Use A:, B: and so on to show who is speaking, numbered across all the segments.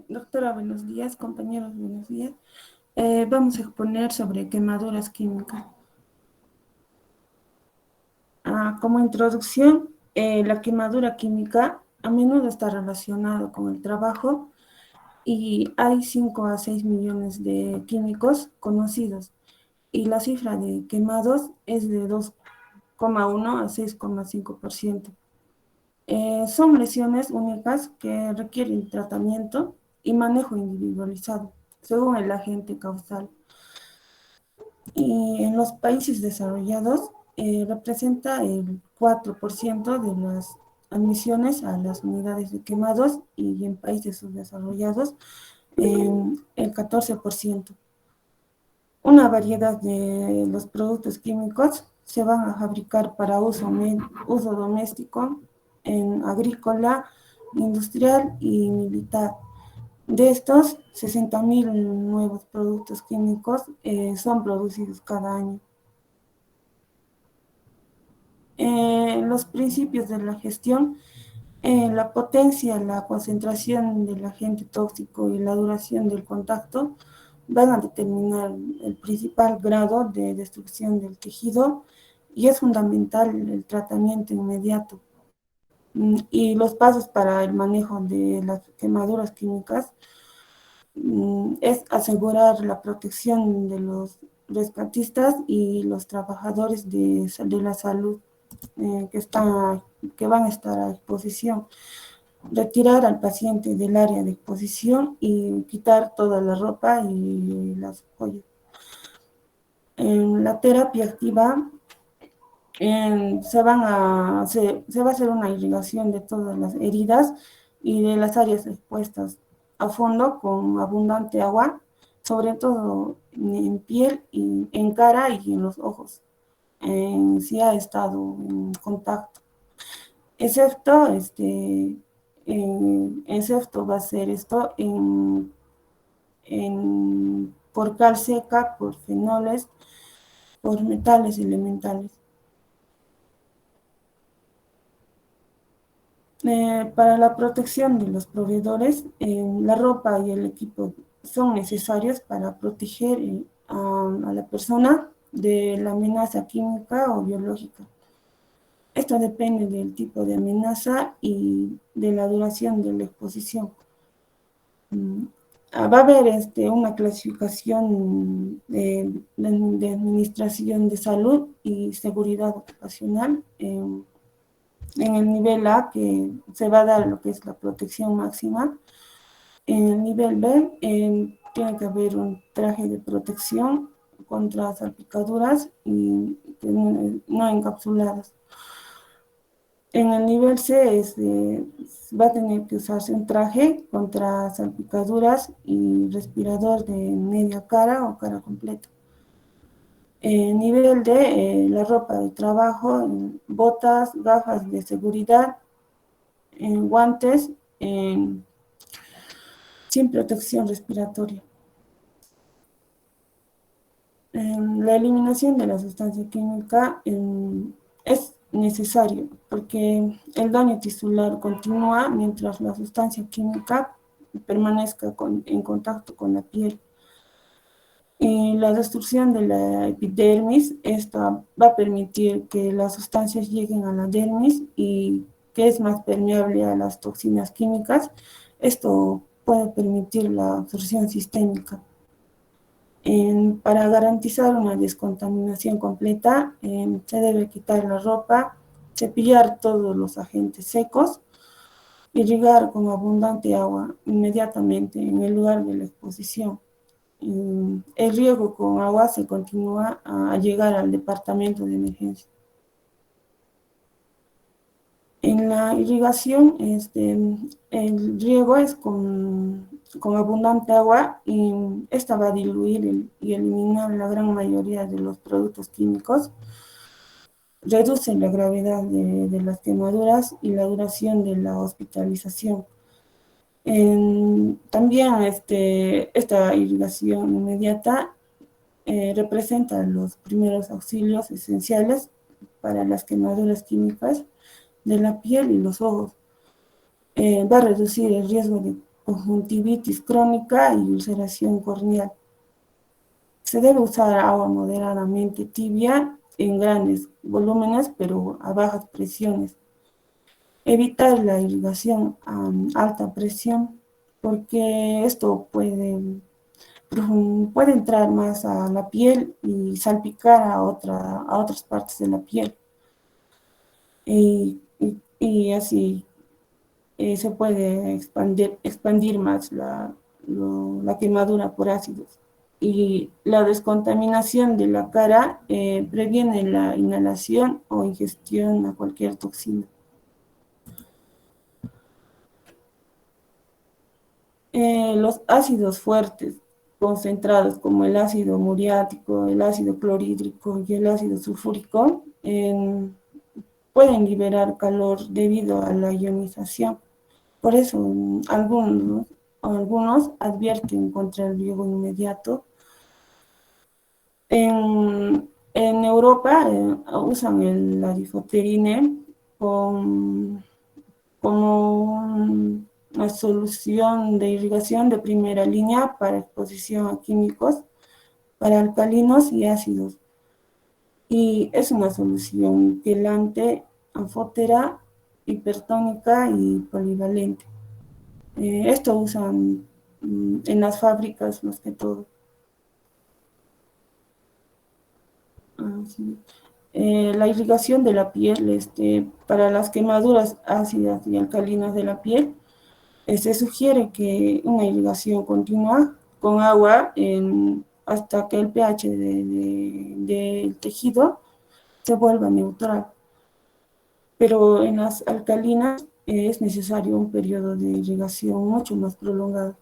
A: Doctora, buenos días, compañeros, buenos días. Vamos a exponer sobre quemaduras químicas. Como introducción, la quemadura química a menudo está relacionada con el trabajo y hay 5 a 6 millones de químicos conocidos y la cifra de quemados es de 2,1 a 6,5%. Son lesiones únicas que requieren tratamiento y manejo individualizado según el agente causal. Y en los países desarrollados representa el 4% de las admisiones a las unidades de quemados y en países subdesarrollados el 14%. Una variedad de los productos químicos se van a fabricar para uso doméstico, en agrícola, industrial y militar. De estos, 60.000 nuevos productos químicos son producidos cada año. Los principios de la gestión, la potencia, la concentración del agente tóxico y la duración del contacto van a determinar el principal grado de destrucción del tejido y es fundamental el tratamiento inmediato. Y los pasos para el manejo de las quemaduras químicas es asegurar la protección de los rescatistas y los trabajadores de la salud que van a estar a exposición. Retirar al paciente del área de exposición y quitar toda la ropa y las joyas. En la terapia activa se va a hacer una irrigación de todas las heridas y de las áreas expuestas a fondo con abundante agua, sobre todo en piel, en cara y en los ojos, si ha estado en contacto. Excepto va a ser esto por cal seca, por fenoles, por metales elementales. Para la protección de los proveedores, la ropa y el equipo son necesarios para proteger a la persona de la amenaza química o biológica. Esto depende del tipo de amenaza y de la duración de la exposición. Va a haber una clasificación de Administración de Salud y Seguridad Ocupacional en el nivel A, que se va a dar lo que es la protección máxima. En el nivel B, tiene que haber un traje de protección contra salpicaduras y no encapsuladas. En el nivel C va a tener que usarse un traje contra salpicaduras y respirador de media cara o cara completa. Nivel D, la ropa de trabajo, botas, gafas de seguridad, guantes, sin protección respiratoria. La eliminación de la sustancia química es necesario porque el daño tisular continúa mientras la sustancia química permanezca en contacto con la piel. Y la destrucción de la epidermis, esta va a permitir que las sustancias lleguen a la dermis y que es más permeable a las toxinas químicas. Esto puede permitir la absorción sistémica. Para garantizar una descontaminación completa, se debe quitar la ropa, cepillar todos los agentes secos y regar con abundante agua inmediatamente en el lugar de la exposición. El riego con agua se continúa a llegar al departamento de emergencia. En la irrigación, el riego es con abundante agua y esta va a diluir y eliminar la gran mayoría de los productos químicos, reduce la gravedad de las quemaduras y la duración de la hospitalización. También esta irrigación inmediata representa los primeros auxilios esenciales para las quemaduras químicas de la piel y los ojos. Va a reducir el riesgo de conjuntivitis crónica y ulceración corneal. Se debe usar agua moderadamente tibia en grandes volúmenes, pero a bajas presiones. Evitar la irrigación a alta presión, porque esto puede entrar más a la piel y salpicar a otras partes de la piel. Y así se puede expandir más la quemadura por ácidos. Y la descontaminación de la cara previene la inhalación o ingestión a cualquier toxina. Los ácidos fuertes concentrados como el ácido muriático, el ácido clorhídrico y el ácido sulfúrico pueden liberar calor debido a la ionización. Por eso algunos advierten contra el riego inmediato. En Europa usan la difoterine como una solución de irrigación de primera línea para exposición a químicos, para alcalinos y ácidos. Y es una solución quelante, anfótera, hipertónica y polivalente. Esto usan en las fábricas más que todo. Sí. La irrigación de la piel, para las quemaduras ácidas y alcalinas de la piel, se sugiere que una irrigación continua con agua hasta que el pH del tejido se vuelva neutral. Pero en las alcalinas es necesario un periodo de irrigación mucho más prolongado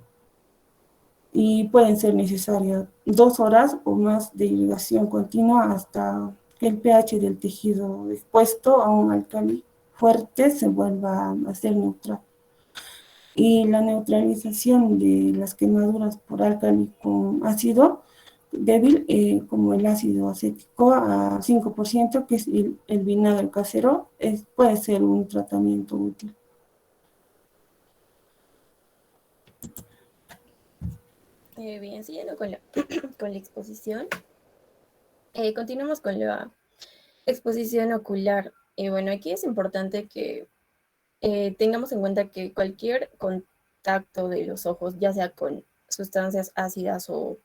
A: y pueden ser necesarias 2 horas o más de irrigación continua hasta que el pH del tejido expuesto a un álcali fuerte se vuelva a ser neutral. Y la neutralización de las quemaduras por álcali con ácido débil, como el ácido acético a 5%, que es el vinagre casero, puede ser un tratamiento útil.
B: Bien, siguiendo con con la exposición, continuamos con la exposición ocular. Bueno, aquí es importante que tengamos en cuenta que cualquier contacto de los ojos, ya sea con sustancias ácidas o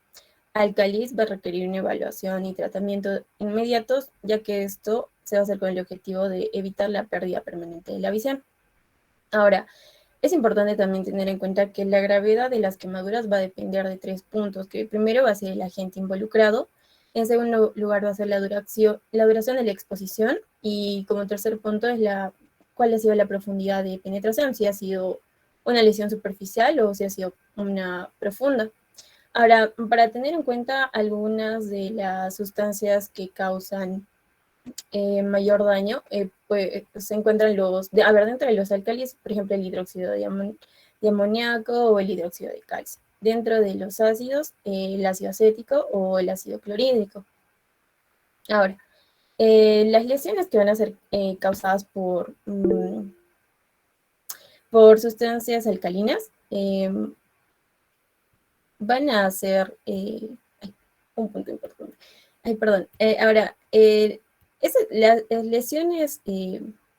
B: álcalis, va a requerir una evaluación y tratamiento inmediatos, ya que esto se va a hacer con el objetivo de evitar la pérdida permanente de la visión. Ahora, es importante también tener en cuenta que la gravedad de las quemaduras va a depender de 3 puntos, que primero va a ser el agente involucrado, en segundo lugar va a ser la duración de la exposición, y como tercer punto es cuál ha sido la profundidad de penetración, si ha sido una lesión superficial o si ha sido una profunda. Ahora, para tener en cuenta algunas de las sustancias que causan mayor daño, pues, se encuentran dentro de los álcalis, por ejemplo, el hidróxido de amoníaco o el hidróxido de calcio. Dentro de los ácidos, el ácido acético o el ácido clorhídrico. Ahora, las lesiones que van a ser causadas por sustancias alcalinas van a ser un punto importante. Ay, perdón. Ahora, las lesiones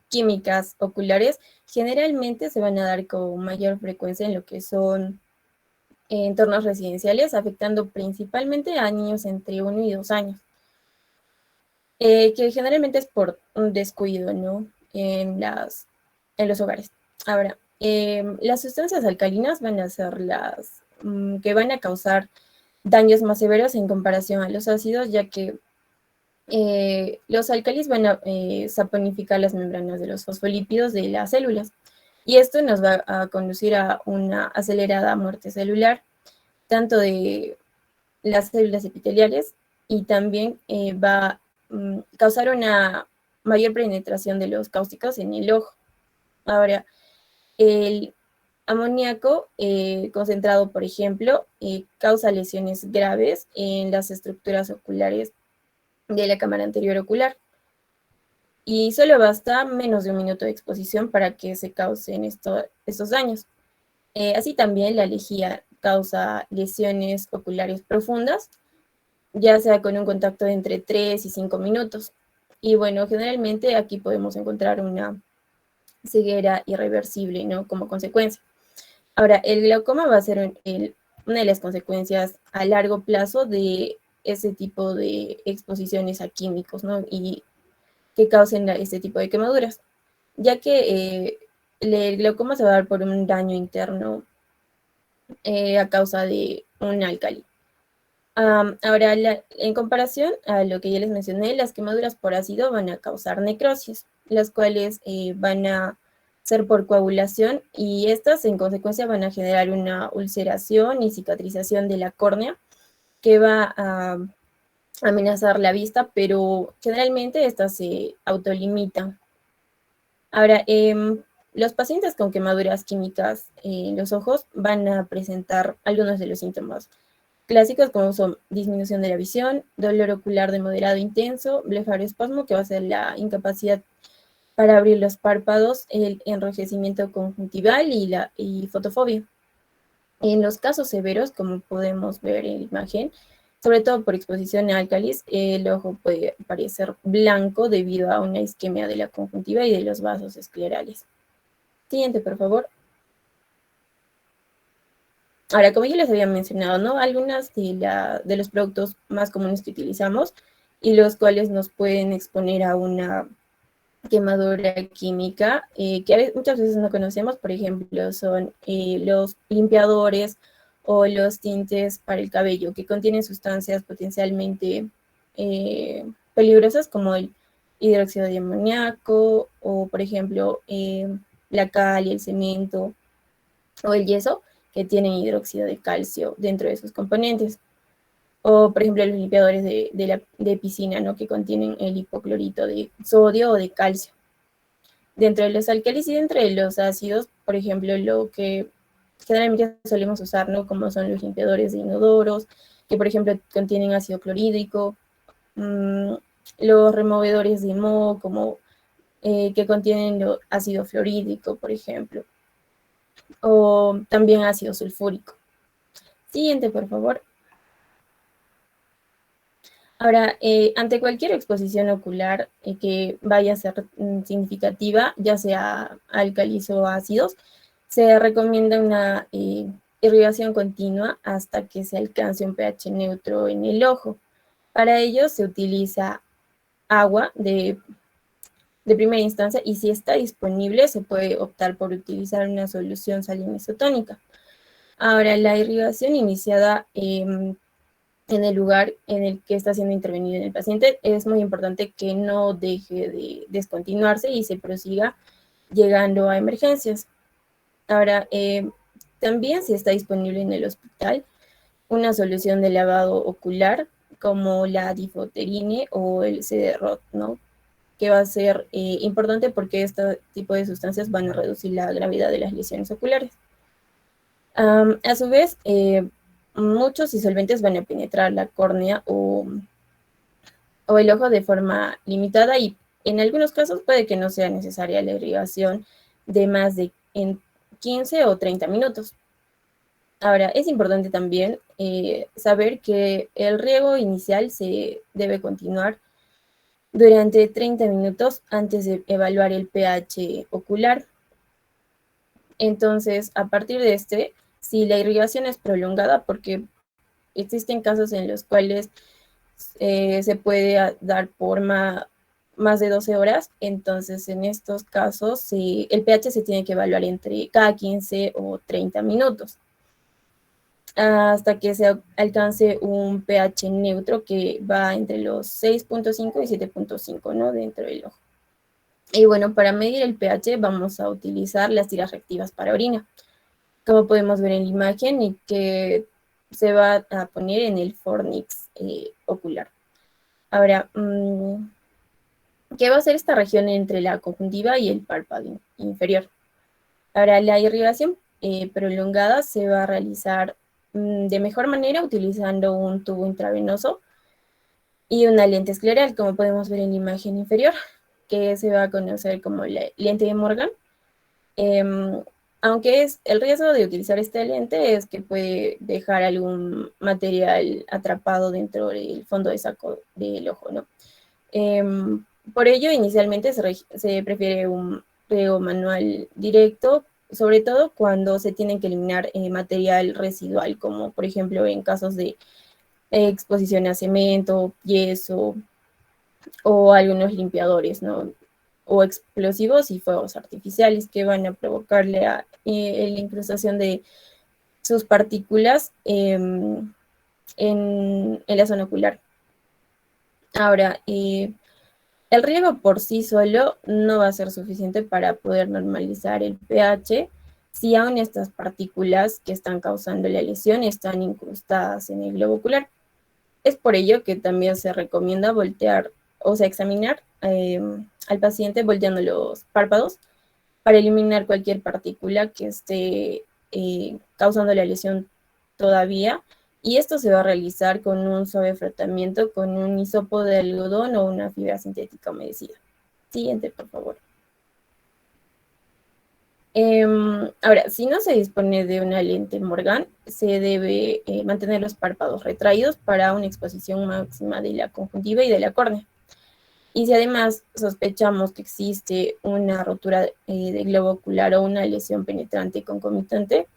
B: químicas oculares generalmente se van a dar con mayor frecuencia en lo que son entornos residenciales, afectando principalmente a niños entre 1 y 2 años, que generalmente es por un descuido, ¿no? En los hogares. Ahora, las sustancias alcalinas van a ser las que van a causar daños más severos en comparación a los ácidos, ya que los álcalis van a saponificar las membranas de los fosfolípidos de las células, y esto nos va a conducir a una acelerada muerte celular, tanto de las células epiteliales, y también va a causar una mayor penetración de los cáusticos en el ojo. Ahora, el amoníaco concentrado, por ejemplo, causa lesiones graves en las estructuras oculares de la cámara anterior ocular. Y solo basta menos de 1 minuto de exposición para que se causen estos daños. Así también la lejía causa lesiones oculares profundas, ya sea con un contacto de entre 3 y 5 minutos. Y bueno, generalmente aquí podemos encontrar una ceguera irreversible, ¿no? Como consecuencia. Ahora, el glaucoma va a ser una de las consecuencias a largo plazo de ese tipo de exposiciones a químicos, ¿no? Y que causen este tipo de quemaduras, ya que el glaucoma se va a dar por un daño interno a causa de un álcali. Ahora, en comparación a lo que ya les mencioné, las quemaduras por ácido van a causar necrosis, las cuales van a ser por coagulación y estas en consecuencia van a generar una ulceración y cicatrización de la córnea que va a amenazar la vista, pero generalmente estas se autolimitan. Ahora, los pacientes con quemaduras químicas en los ojos van a presentar algunos de los síntomas clásicos como son disminución de la visión, dolor ocular de moderado a intenso, blefaroespasmo, que va a ser la incapacidad para abrir los párpados, el enrojecimiento conjuntival y fotofobia. En los casos severos, como podemos ver en la imagen, sobre todo por exposición a álcalis, el ojo puede parecer blanco debido a una isquemia de la conjuntiva y de los vasos esclerales. Siguiente, por favor. Ahora, como ya les había mencionado, ¿no? Algunas de los productos más comunes que utilizamos y los cuales nos pueden exponer a una quemadura química que muchas veces no conocemos, por ejemplo, son los limpiadores o los tintes para el cabello que contienen sustancias potencialmente peligrosas como el hidróxido de amoníaco o, por ejemplo, la cal y el cemento o el yeso que tienen hidróxido de calcio dentro de sus componentes. O, por ejemplo, los limpiadores de piscina, ¿no? Que contienen el hipoclorito de sodio o de calcio. Dentro de los álcalis y dentro de los ácidos, por ejemplo, lo que generalmente solemos usar, ¿no? Como son los limpiadores de inodoros, que por ejemplo contienen ácido clorhídrico, los removedores de moho, como que contienen ácido fluorhídrico, por ejemplo, o también ácido sulfúrico. Siguiente, por favor. Ahora, ante cualquier exposición ocular que vaya a ser significativa, ya sea álcalis o ácidos, se recomienda una irrigación continua hasta que se alcance un pH neutro en el ojo. Para ello se utiliza agua de primera instancia y si está disponible se puede optar por utilizar una solución salina isotónica. Ahora, la irrigación iniciada en el lugar en el que está siendo intervenido en el paciente, es muy importante que no deje de descontinuarse y se prosiga llegando a emergencias. Ahora, también si está disponible en el hospital una solución de lavado ocular como la difoterine o el CD-ROT, ¿no? Que va a ser importante porque este tipo de sustancias van a reducir la gravedad de las lesiones oculares. A su vez, muchos disolventes van a penetrar la córnea o el ojo de forma limitada y en algunos casos puede que no sea necesaria la irrigación de más de 15 o 30 minutos. Ahora, es importante también saber que el riego inicial se debe continuar durante 30 minutos antes de evaluar el pH ocular. Entonces, a partir de si la irrigación es prolongada, porque existen casos en los cuales se puede dar por más de 12 horas, entonces en estos casos el pH se tiene que evaluar entre cada 15 o 30 minutos hasta que se alcance un pH neutro que va entre los 6.5 y 7.5, ¿no? Dentro del ojo. Y bueno, para medir el pH vamos a utilizar las tiras reactivas para orina, como podemos ver en la imagen, y que se va a poner en el fornix ocular. Ahora, ¿qué va a hacer esta región entre la conjuntiva y el párpado inferior? Ahora, la irrigación prolongada se va a realizar de mejor manera utilizando un tubo intravenoso y una lente escleral, como podemos ver en la imagen inferior, que se va a conocer como la lente de Morgan. aunque es el riesgo de utilizar este lente es que puede dejar algún material atrapado dentro del fondo de saco del ojo, ¿no? Por ello, inicialmente se prefiere un riego manual directo, sobre todo cuando se tienen que eliminar material residual, como por ejemplo en casos de exposición a cemento, yeso o algunos limpiadores, ¿no? O explosivos y fuegos artificiales que van a provocarle la incrustación de sus partículas en la zona ocular. Ahora, el riego por sí solo no va a ser suficiente para poder normalizar el pH si aún estas partículas que están causando la lesión están incrustadas en el globo ocular. Es por ello que también se recomienda voltear, o sea, examinar al paciente volteando los párpados para eliminar cualquier partícula que esté causando la lesión todavía. Y esto se va a realizar con un suave frotamiento con un hisopo de algodón o una fibra sintética humedecida. Siguiente, por favor. Ahora, si no se dispone de una lente Morgan, se debe mantener los párpados retraídos para una exposición máxima de la conjuntiva y de la córnea. Y si además sospechamos que existe una rotura de globo ocular o una lesión penetrante concomitante,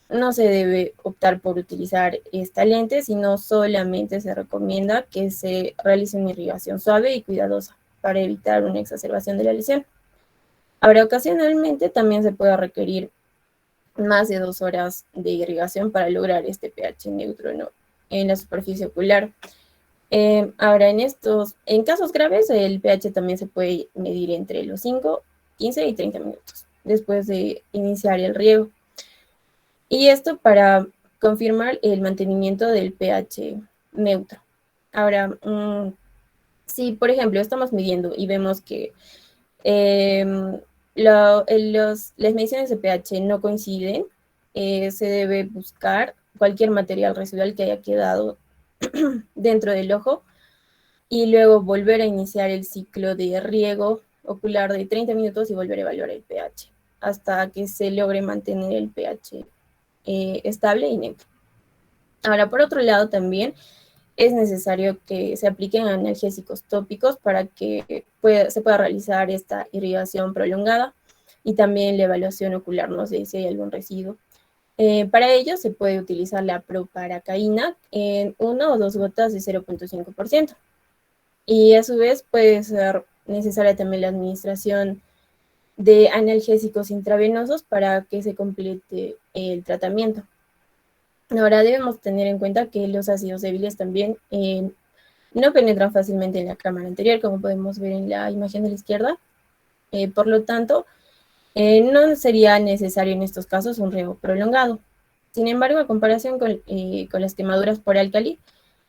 B: no se debe optar por utilizar esta lente, sino solamente se recomienda que se realice una irrigación suave y cuidadosa para evitar una exacerbación de la lesión. Ahora, ocasionalmente también se puede requerir más de 2 horas de irrigación para lograr este pH neutro, ¿no?, en la superficie ocular. Ahora, en casos graves, el pH también se puede medir entre los 5, 15 y 30 minutos después de iniciar el riego. Y esto para confirmar el mantenimiento del pH neutro. Ahora, si por ejemplo estamos midiendo y vemos que las mediciones de pH no coinciden, se debe buscar cualquier material residual que haya quedado dentro del ojo y luego volver a iniciar el ciclo de riego ocular de 30 minutos y volver a evaluar el pH hasta que se logre mantener el pH estable y neutro. Ahora, por otro lado, también es necesario que se apliquen analgésicos tópicos para que se pueda realizar esta irrigación prolongada y también la evaluación ocular, no sé si hay algún residuo. Para ello se puede utilizar la proparacaína en 1 o 2 gotas de 0.5%. Y a su vez puede ser necesaria también la administración de analgésicos intravenosos para que se complete el tratamiento. Ahora debemos tener en cuenta que los ácidos débiles también no penetran fácilmente en la cámara anterior, como podemos ver en la imagen de la izquierda. Por lo tanto, no sería necesario en estos casos un riego prolongado. Sin embargo, a comparación con las quemaduras por álcali,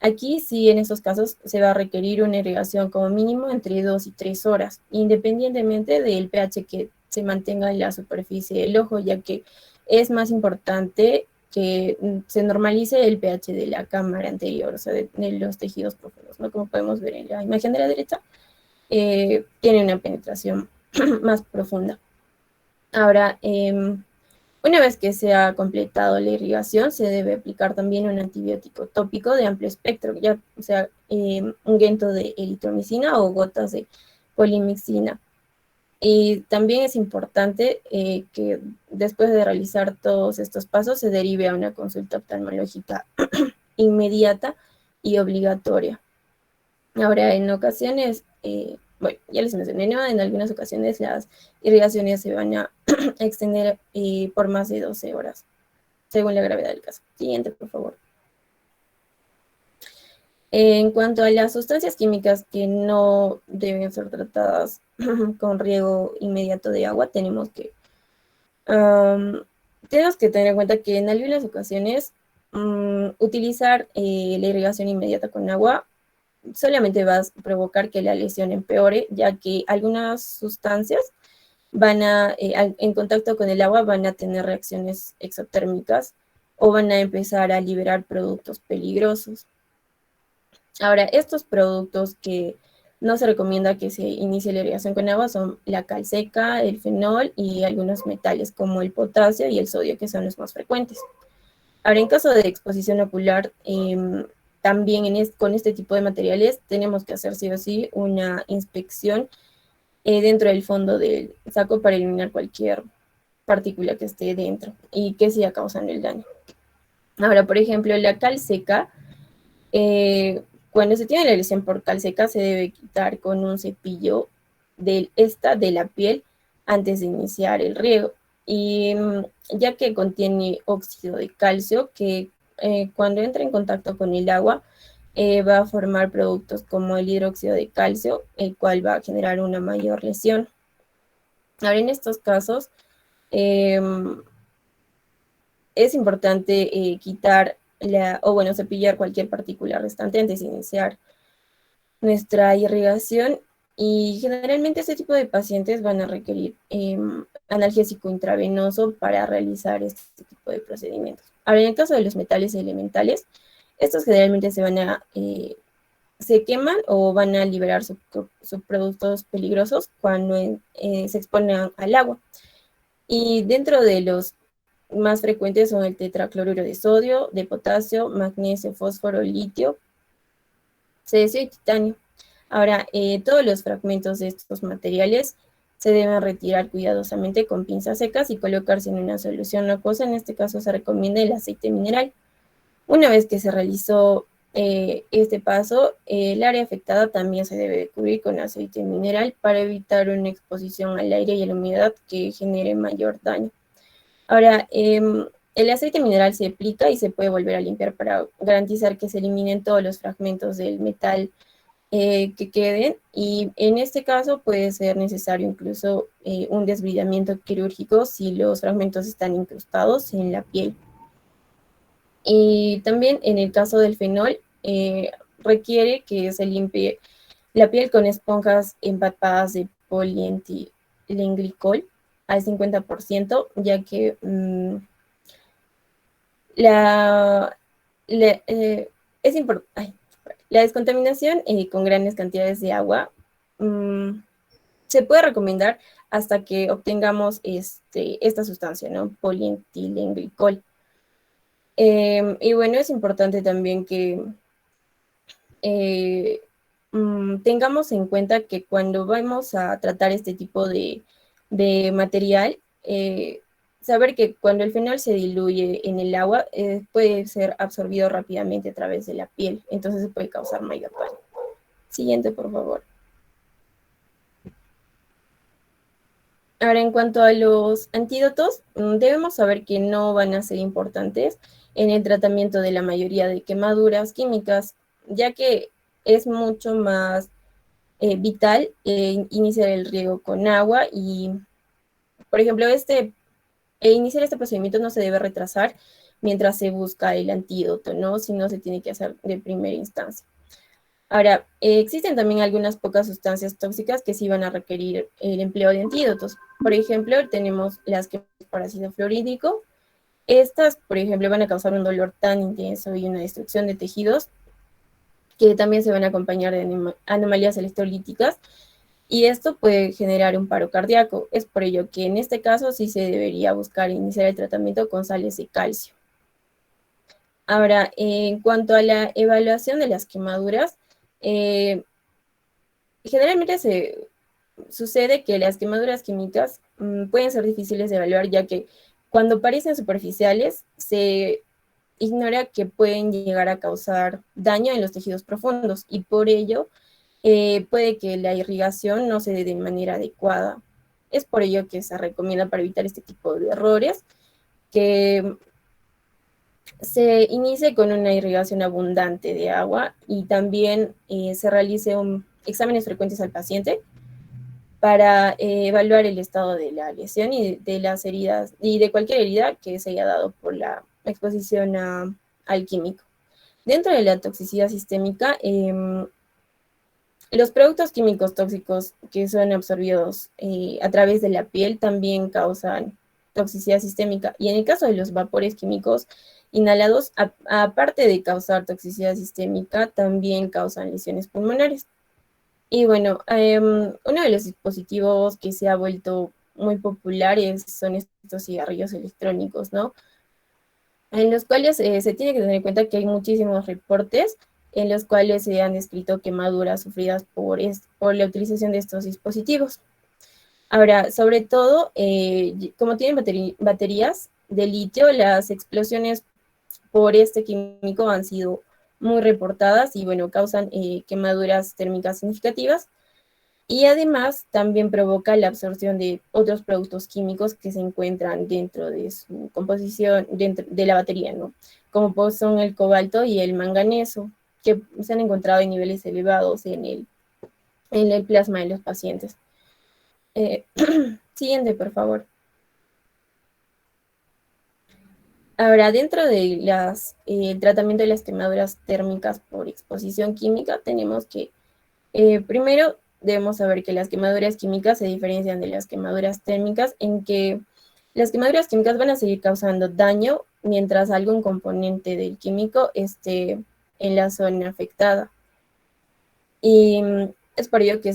B: aquí sí en estos casos se va a requerir una irrigación como mínimo entre 2 y 3 horas, independientemente del pH que se mantenga en la superficie del ojo, ya que es más importante que se normalice el pH de la cámara anterior, o sea, de los tejidos profundos, ¿no? Como podemos ver en la imagen de la derecha, tiene una penetración más profunda. Ahora, una vez que se ha completado la irrigación, se debe aplicar también un antibiótico tópico de amplio espectro, ya sea unguento de eritromicina o gotas de polimixina. Y también es importante que después de realizar todos estos pasos se derive a una consulta oftalmológica inmediata y obligatoria. Ahora, en ocasiones, bueno, ya les mencioné, ¿no? En algunas ocasiones las irrigaciones se van a extender por más de 12 horas, según la gravedad del caso. Siguiente, por favor. En cuanto a las sustancias químicas que no deben ser tratadas con riego inmediato de agua, tenemos que tener en cuenta que en algunas ocasiones utilizar la irrigación inmediata con agua solamente va a provocar que la lesión empeore, ya que algunas sustancias en contacto con el agua van a tener reacciones exotérmicas o van a empezar a liberar productos peligrosos. Ahora, estos productos que no se recomienda que se inicie la irrigación con agua, son la cal seca, el fenol y algunos metales como el potasio y el sodio, que son los más frecuentes. Ahora, en caso de exposición ocular, también con este tipo de materiales tenemos que hacer sí o sí una inspección dentro del fondo del saco para eliminar cualquier partícula que esté dentro y que siga causando el daño. Ahora, por ejemplo, la cal seca, cuando se tiene la lesión por cal seca, se debe quitar con un cepillo de la piel antes de iniciar el riego. Y ya que contiene óxido de calcio, que cuando entra en contacto con el agua, va a formar productos como el hidróxido de calcio, el cual va a generar una mayor lesión. Ahora, en estos casos, eh, es importante quitar cepillar cualquier partícula restante antes de iniciar nuestra irrigación, y generalmente este tipo de pacientes van a requerir analgésico intravenoso para realizar este tipo de procedimientos. Ahora, en el caso de los metales elementales, estos generalmente se queman o van a liberar subproductos peligrosos cuando se exponen al agua. Y dentro de los más frecuentes son el tetracloruro de sodio, de potasio, magnesio, fósforo, litio, cecio y titanio. Ahora, todos los fragmentos de estos materiales se deben retirar cuidadosamente con pinzas secas y colocarse en una solución acuosa. En este caso se recomienda el aceite mineral. Una vez que se realizó este paso, el área afectada también se debe cubrir con aceite mineral para evitar una exposición al aire y a la humedad que genere mayor daño. Ahora, el aceite mineral se aplica y se puede volver a limpiar para garantizar que se eliminen todos los fragmentos del metal que queden, y en este caso puede ser necesario incluso un desbridamiento quirúrgico si los fragmentos están incrustados en la piel. Y también en el caso del fenol, requiere que se limpie la piel con esponjas empapadas de polietilenglicol al 50%, ya que la, la, es importante. La descontaminación con grandes cantidades de agua se puede recomendar hasta que obtengamos esta sustancia, ¿no? Polietilenglicol. Y bueno, es importante también que tengamos en cuenta que cuando vamos a tratar este tipo de material, saber que cuando el fenol se diluye en el agua, puede ser absorbido rápidamente a través de la piel, entonces se puede causar mayor daño. Siguiente, por favor. Ahora, en cuanto a los antídotos, debemos saber que no van a ser importantes en el tratamiento de la mayoría de quemaduras químicas, ya que es mucho más vital iniciar el riego con agua y, por ejemplo, iniciar este procedimiento no se debe retrasar mientras se busca el antídoto, ¿no? Si no, se tiene que hacer de primera instancia. Ahora, existen también algunas pocas sustancias tóxicas que sí van a requerir el empleo de antídotos. Por ejemplo, tenemos las quemaduras por ácido fluorhídrico. Estas, por ejemplo, van a causar un dolor tan intenso y una destrucción de tejidos que también se van a acompañar de anomalías electrolíticas, y esto puede generar un paro cardíaco. Es por ello que en este caso sí se debería buscar iniciar el tratamiento con sales de calcio. Ahora, en cuanto a la evaluación de las quemaduras, generalmente sucede que las quemaduras químicas pueden ser difíciles de evaluar, ya que cuando parecen superficiales se ignora que pueden llegar a causar daño en los tejidos profundos, y por ello puede que la irrigación no se dé de manera adecuada. Es por ello que se recomienda, para evitar este tipo de errores, que se inicie con una irrigación abundante de agua, y también se realice exámenes frecuentes al paciente para evaluar el estado de la lesión y de las heridas, y de cualquier herida que se haya dado por la exposición al químico. Dentro de la toxicidad sistémica, los productos químicos tóxicos que son absorbidos a través de la piel también causan toxicidad sistémica, y en el caso de los vapores químicos inhalados, aparte de causar toxicidad sistémica, también causan lesiones pulmonares. Y bueno, uno de los dispositivos que se ha vuelto muy populares son estos cigarrillos electrónicos, ¿no? En los cuales se tiene que tener en cuenta que hay muchísimos reportes en los cuales se han descrito quemaduras sufridas por la utilización de estos dispositivos. Ahora, sobre todo, como tienen baterías de litio, las explosiones por este químico han sido muy reportadas y, bueno, causan quemaduras térmicas significativas. Y además también provoca la absorción de otros productos químicos que se encuentran dentro de su composición, dentro de la batería, ¿no? Como pues son el cobalto y el manganeso, que se han encontrado en niveles elevados en el plasma de los pacientes. Eh, Siguiente, por favor. Ahora, dentro de el tratamiento de las quemaduras térmicas por exposición química, tenemos que primero debemos saber que las quemaduras químicas se diferencian de las quemaduras térmicas en que las quemaduras químicas van a seguir causando daño mientras algún componente del químico esté en la zona afectada. Y es por ello que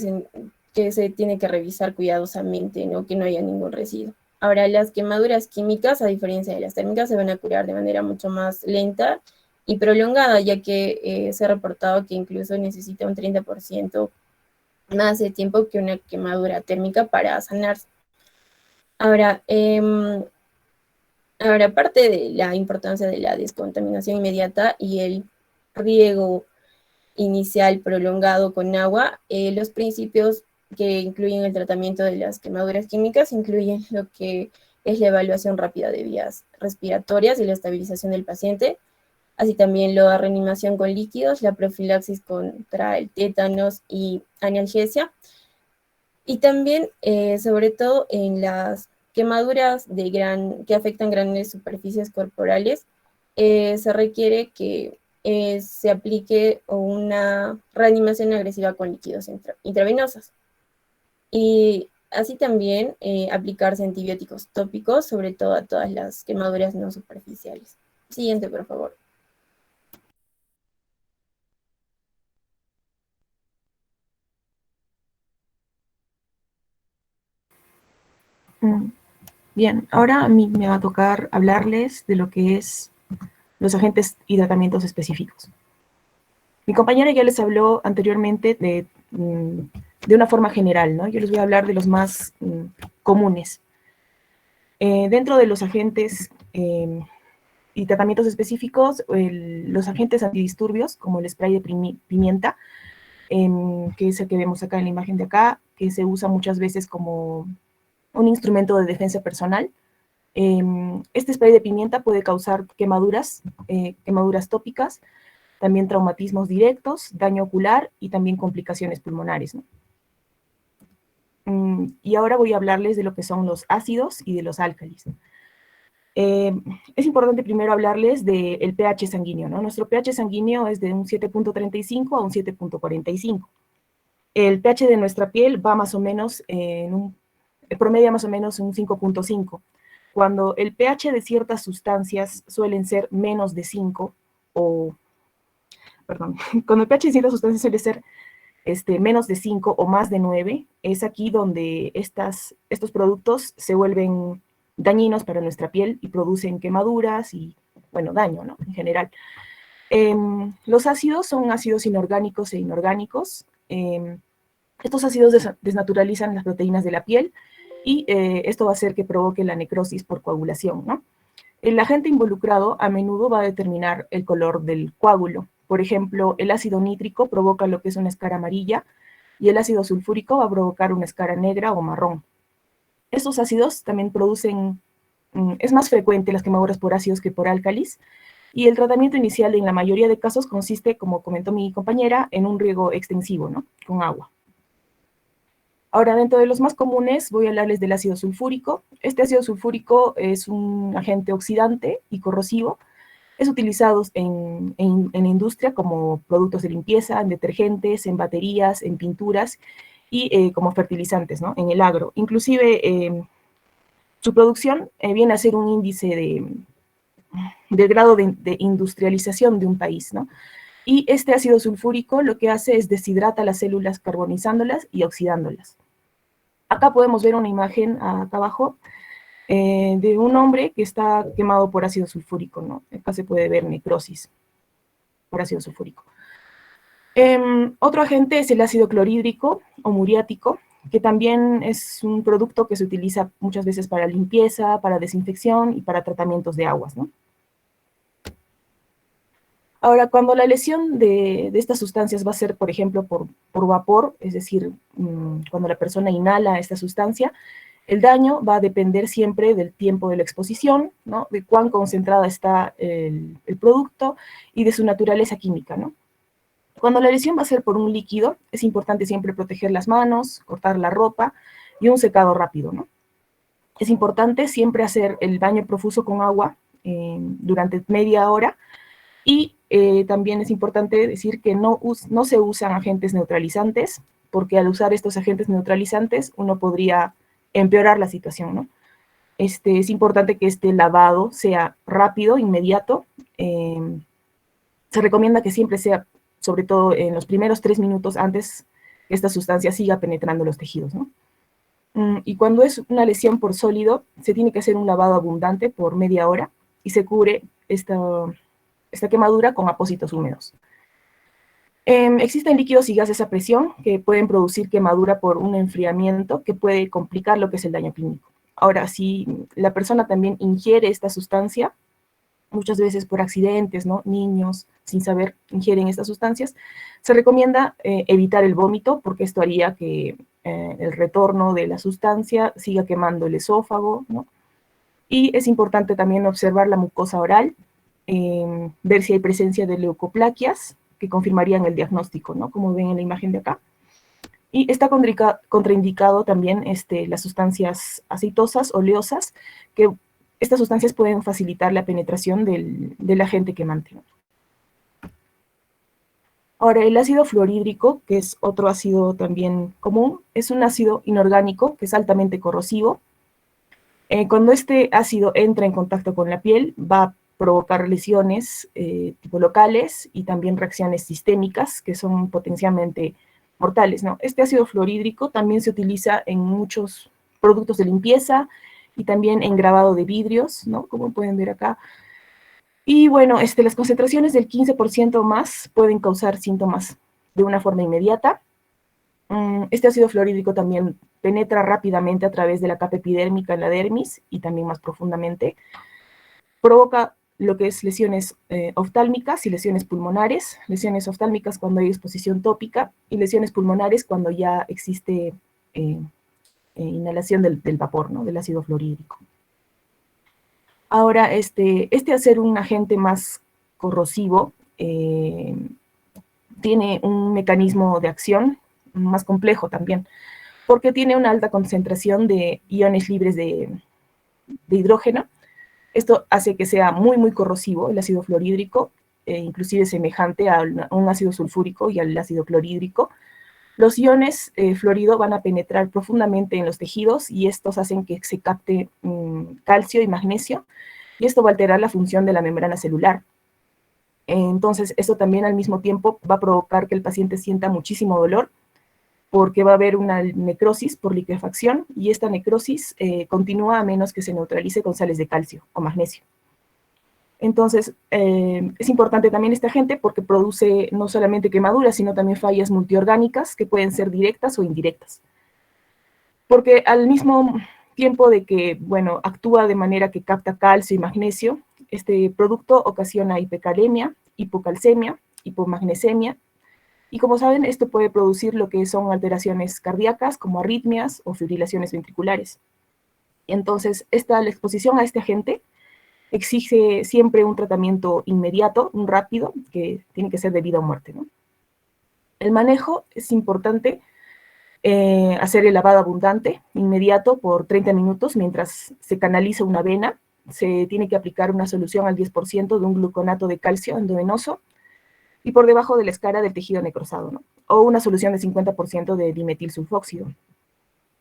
B: se tiene que revisar cuidadosamente, ¿no? Que no haya ningún residuo. Ahora, las quemaduras químicas, a diferencia de las térmicas, se van a curar de manera mucho más lenta y prolongada, ya que se ha reportado que incluso necesita un 30% más de tiempo que una quemadura térmica para sanarse. Ahora, ahora, aparte de la importancia de la descontaminación inmediata y el riego inicial prolongado con agua, los principios que incluyen el tratamiento de las quemaduras químicas incluyen lo que es la evaluación rápida de vías respiratorias y la estabilización del paciente, así también la reanimación con líquidos, la profilaxis contra el tétanos y analgesia, y también, sobre todo, en las quemaduras que afectan grandes superficies corporales, se requiere que se aplique una reanimación agresiva con líquidos intravenosos. Y así también aplicarse antibióticos tópicos, sobre todo a todas las quemaduras no superficiales. Siguiente, por favor.
C: Bien, ahora a mí me va a tocar hablarles de lo que es los agentes y tratamientos específicos. Mi compañera ya les habló anteriormente de una forma general, ¿no? Yo les voy a hablar de los más comunes. Dentro de los agentes y tratamientos específicos, los agentes antidisturbios, como el spray de pimienta, que es el que vemos acá en la imagen de acá, que se usa muchas veces como un instrumento de defensa personal. Este spray de pimienta puede causar quemaduras tópicas, también traumatismos directos, daño ocular y también complicaciones pulmonares, ¿no? Y ahora voy a hablarles de lo que son los ácidos y de los álcalis. Es importante primero hablarles del pH sanguíneo, ¿no? Nuestro pH sanguíneo es de un 7.35 a un 7.45. El pH de nuestra piel va más o menos promedia más o menos un 5.5. Cuando el pH de ciertas sustancias suelen ser menos de 5 cuando el pH de ciertas sustancias suele ser menos de 5 o más de 9, es aquí donde estos productos se vuelven dañinos para nuestra piel y producen quemaduras y, bueno, daño, ¿no? En general. Los ácidos son ácidos inorgánicos e inorgánicos. Estos ácidos desnaturalizan las proteínas de la piel y esto va a hacer que provoque la necrosis por coagulación, ¿no? El agente involucrado a menudo va a determinar el color del coágulo. Por ejemplo, el ácido nítrico provoca lo que es una escara amarilla y el ácido sulfúrico va a provocar una escara negra o marrón. Estos ácidos también producen, es más frecuente las quemaduras por ácidos que por álcalis, y el tratamiento inicial en la mayoría de casos consiste, como comentó mi compañera, en un riego extensivo, ¿no? Con agua. Ahora, dentro de los más comunes, voy a hablarles del ácido sulfúrico. Este ácido sulfúrico es un agente oxidante y corrosivo. Es utilizado en la industria como productos de limpieza, en detergentes, en baterías, en pinturas y como fertilizantes, ¿no? En el agro. Inclusive, su producción viene a ser un índice del grado de industrialización de un país, ¿no? Y este ácido sulfúrico lo que hace es deshidrata las células carbonizándolas y oxidándolas. Acá podemos ver una imagen acá abajo de un hombre que está quemado por ácido sulfúrico, ¿no? Acá se puede ver necrosis por ácido sulfúrico. Otro agente es el ácido clorhídrico o muriático, que también es un producto que se utiliza muchas veces para limpieza, para desinfección y para tratamientos de aguas, ¿no? Ahora, cuando la lesión de estas sustancias va a ser, por ejemplo, por vapor, es decir, cuando la persona inhala esta sustancia, el daño va a depender siempre del tiempo de la exposición, ¿no? De cuán concentrada está el producto y de su naturaleza química, ¿no? Cuando la lesión va a ser por un líquido, es importante siempre proteger las manos, cortar la ropa y un secado rápido, ¿no? Es importante siempre hacer el baño profuso con agua durante media hora y también es importante decir que no se usan agentes neutralizantes, porque al usar estos agentes neutralizantes uno podría empeorar la situación, ¿no? Es importante que este lavado sea rápido, inmediato. Se recomienda que siempre sea, sobre todo en los primeros 3 minutos antes que esta sustancia siga penetrando los tejidos, ¿no? Y cuando es una lesión por sólido, se tiene que hacer un lavado abundante por media hora y se cubre esta quemadura con apósitos húmedos. Existen líquidos y gases a presión que pueden producir quemadura por un enfriamiento que puede complicar lo que es el daño clínico. Ahora, si la persona también ingiere esta sustancia, muchas veces por accidentes, ¿no? Niños, sin saber, ingieren estas sustancias, se recomienda evitar el vómito, porque esto haría que el retorno de la sustancia siga quemando el esófago, ¿no? Y es importante también observar la mucosa oral, ver si hay presencia de leucoplaquias, que confirmarían el diagnóstico, ¿no? Como ven en la imagen de acá. Y está contraindicado también las sustancias aceitosas, oleosas, que estas sustancias pueden facilitar la penetración del agente quemante. Ahora, el ácido fluorhídrico, que es otro ácido también común, es un ácido inorgánico que es altamente corrosivo. Cuando este ácido entra en contacto con la piel, va a provocar lesiones tipo locales y también reacciones sistémicas que son potencialmente mortales, ¿no? Este ácido fluorhídrico también se utiliza en muchos productos de limpieza y también en grabado de vidrios, ¿no? Como pueden ver acá. Y bueno, las concentraciones del 15% más pueden causar síntomas de una forma inmediata. Este ácido fluorhídrico también penetra rápidamente a través de la capa epidérmica en la dermis y también más profundamente. Provoca lo que es lesiones oftálmicas y lesiones pulmonares. Lesiones oftálmicas cuando hay exposición tópica y lesiones pulmonares cuando ya existe inhalación del vapor, ¿no? Del ácido fluorhídrico. Ahora, al ser un agente más corrosivo, tiene un mecanismo de acción más complejo también, porque tiene una alta concentración de iones libres de hidrógeno. Esto hace que sea muy, muy corrosivo el ácido fluorhídrico, inclusive semejante a un ácido sulfúrico y al ácido clorhídrico. Los iones fluorido van a penetrar profundamente en los tejidos y estos hacen que se capte calcio y magnesio, y esto va a alterar la función de la membrana celular. Entonces, esto también al mismo tiempo va a provocar que el paciente sienta muchísimo dolor, porque va a haber una necrosis por liquefacción, y esta necrosis continúa a menos que se neutralice con sales de calcio o magnesio. Entonces, es importante también este agente porque produce no solamente quemaduras, sino también fallas multiorgánicas que pueden ser directas o indirectas. Porque al mismo tiempo de que, bueno, actúa de manera que capta calcio y magnesio, este producto ocasiona hipercalemia, hipocalcemia, hipomagnesemia, y como saben, esto puede producir lo que son alteraciones cardíacas, como arritmias o fibrilaciones ventriculares. Entonces, la exposición a este agente exige siempre un tratamiento inmediato, un rápido, que tiene que ser de vida o muerte, ¿no? El manejo es importante, hacer el lavado abundante, inmediato, por 30 minutos, mientras se canaliza una vena. Se tiene que aplicar una solución al 10% de un gluconato de calcio endovenoso y por debajo de la escara del tejido necrosado, ¿no? O una solución de 50% de dimetilsulfóxido.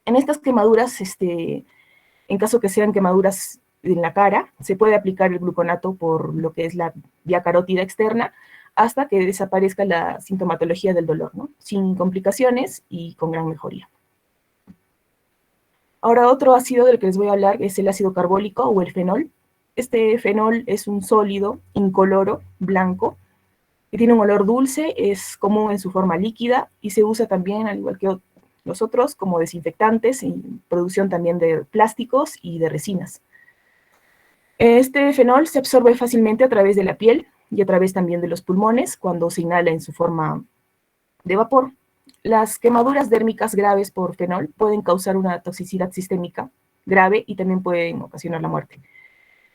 C: En estas quemaduras, en caso que sean quemaduras en la cara, se puede aplicar el gluconato por lo que es la vía carótida externa hasta que desaparezca la sintomatología del dolor, ¿no? Sin complicaciones y con gran mejoría. Ahora, otro ácido del que les voy a hablar es el ácido carbólico o el fenol. Este fenol es un sólido incoloro, blanco, que tiene un olor dulce, es común en su forma líquida y se usa también, al igual que los otros, como desinfectantes y producción también de plásticos y de resinas. Este fenol se absorbe fácilmente a través de la piel y a través también de los pulmones cuando se inhala en su forma de vapor. Las quemaduras dérmicas graves por fenol pueden causar una toxicidad sistémica grave y también pueden ocasionar la muerte.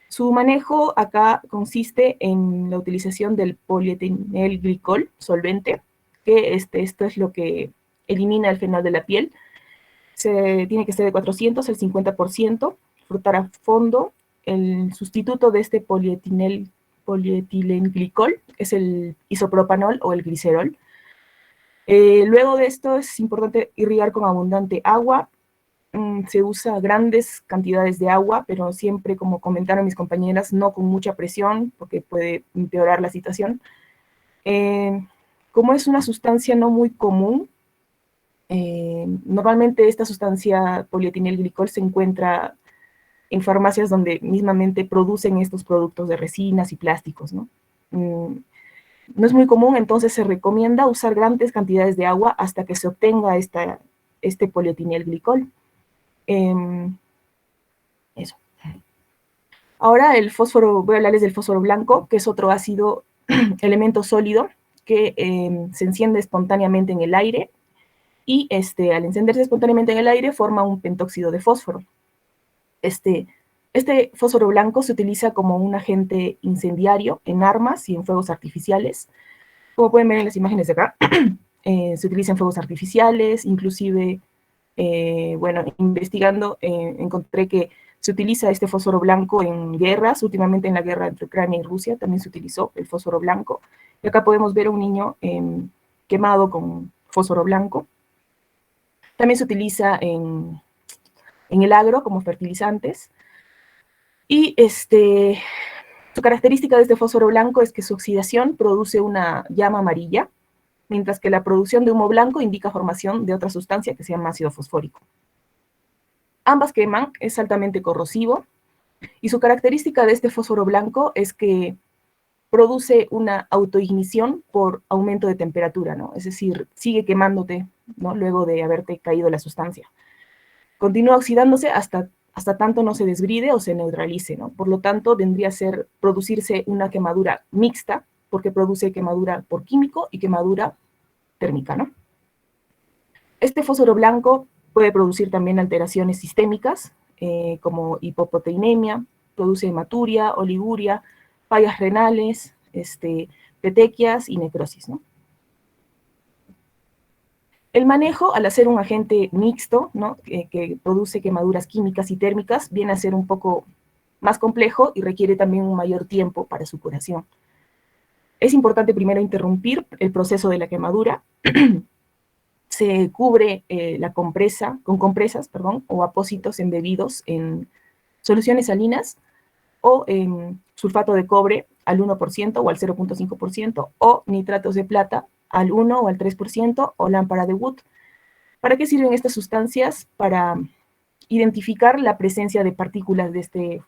C: Su manejo acá consiste en la utilización del polietilenglicol solvente, que esto es lo que elimina el fenol de la piel. Tiene que ser de 400 al 50%, frotar a fondo. El sustituto de este polietilenglicol es el isopropanol o el glicerol. Luego de esto es importante irrigar con abundante agua. Se usa grandes cantidades de agua, pero siempre, como comentaron mis compañeras, no con mucha presión, porque puede empeorar la situación. Como es una sustancia no muy común, normalmente esta sustancia polietilenglicol se encuentra en farmacias donde mismamente producen estos productos de resinas y plásticos, ¿no? No es muy común, entonces se recomienda usar grandes cantidades de agua hasta que se obtenga este polietilenglicol. Eso. Ahora el fósforo, voy a hablarles del fósforo blanco, que es otro ácido, elemento sólido, que se enciende espontáneamente en el aire y al encenderse espontáneamente en el aire forma un pentóxido de fósforo. Este fósforo blanco se utiliza como un agente incendiario en armas y en fuegos artificiales. Como pueden ver en las imágenes de acá, se utiliza en fuegos artificiales, inclusive, bueno, investigando, encontré que se utiliza este fósforo blanco en guerras. Últimamente en la guerra entre Ucrania y Rusia también se utilizó el fósforo blanco. Y acá podemos ver a un niño quemado con fósforo blanco. También se utiliza en el agro como fertilizantes. Y su característica de este fósforo blanco es que su oxidación produce una llama amarilla, mientras que la producción de humo blanco indica formación de otra sustancia que se llama ácido fosfórico. Ambas queman, es altamente corrosivo, y su característica de este fósforo blanco es que produce una autoignición por aumento de temperatura, ¿no? Es decir, sigue quemándote, ¿no? Luego de haberte caído la sustancia. Continúa oxidándose hasta tanto no se desbride o se neutralice, ¿no? Por lo tanto, vendría a producirse una quemadura mixta, porque produce quemadura por químico y quemadura térmica, ¿no? Este fósforo blanco puede producir también alteraciones sistémicas, como hipoproteinemia, produce hematuria, oliguria, fallas renales, petequias y necrosis, ¿no? El manejo, al hacer un agente mixto, ¿no? que produce quemaduras químicas y térmicas, viene a ser un poco más complejo y requiere también un mayor tiempo para su curación. Es importante primero interrumpir el proceso de la quemadura. Se cubre la compresa con compresas, o apósitos embebidos en soluciones salinas o en sulfato de cobre al 1% o al 0.5%, o nitratos de plata al 1 o al 3%, o lámpara de Wood. ¿Para qué sirven estas sustancias? Para identificar la presencia de partículas de este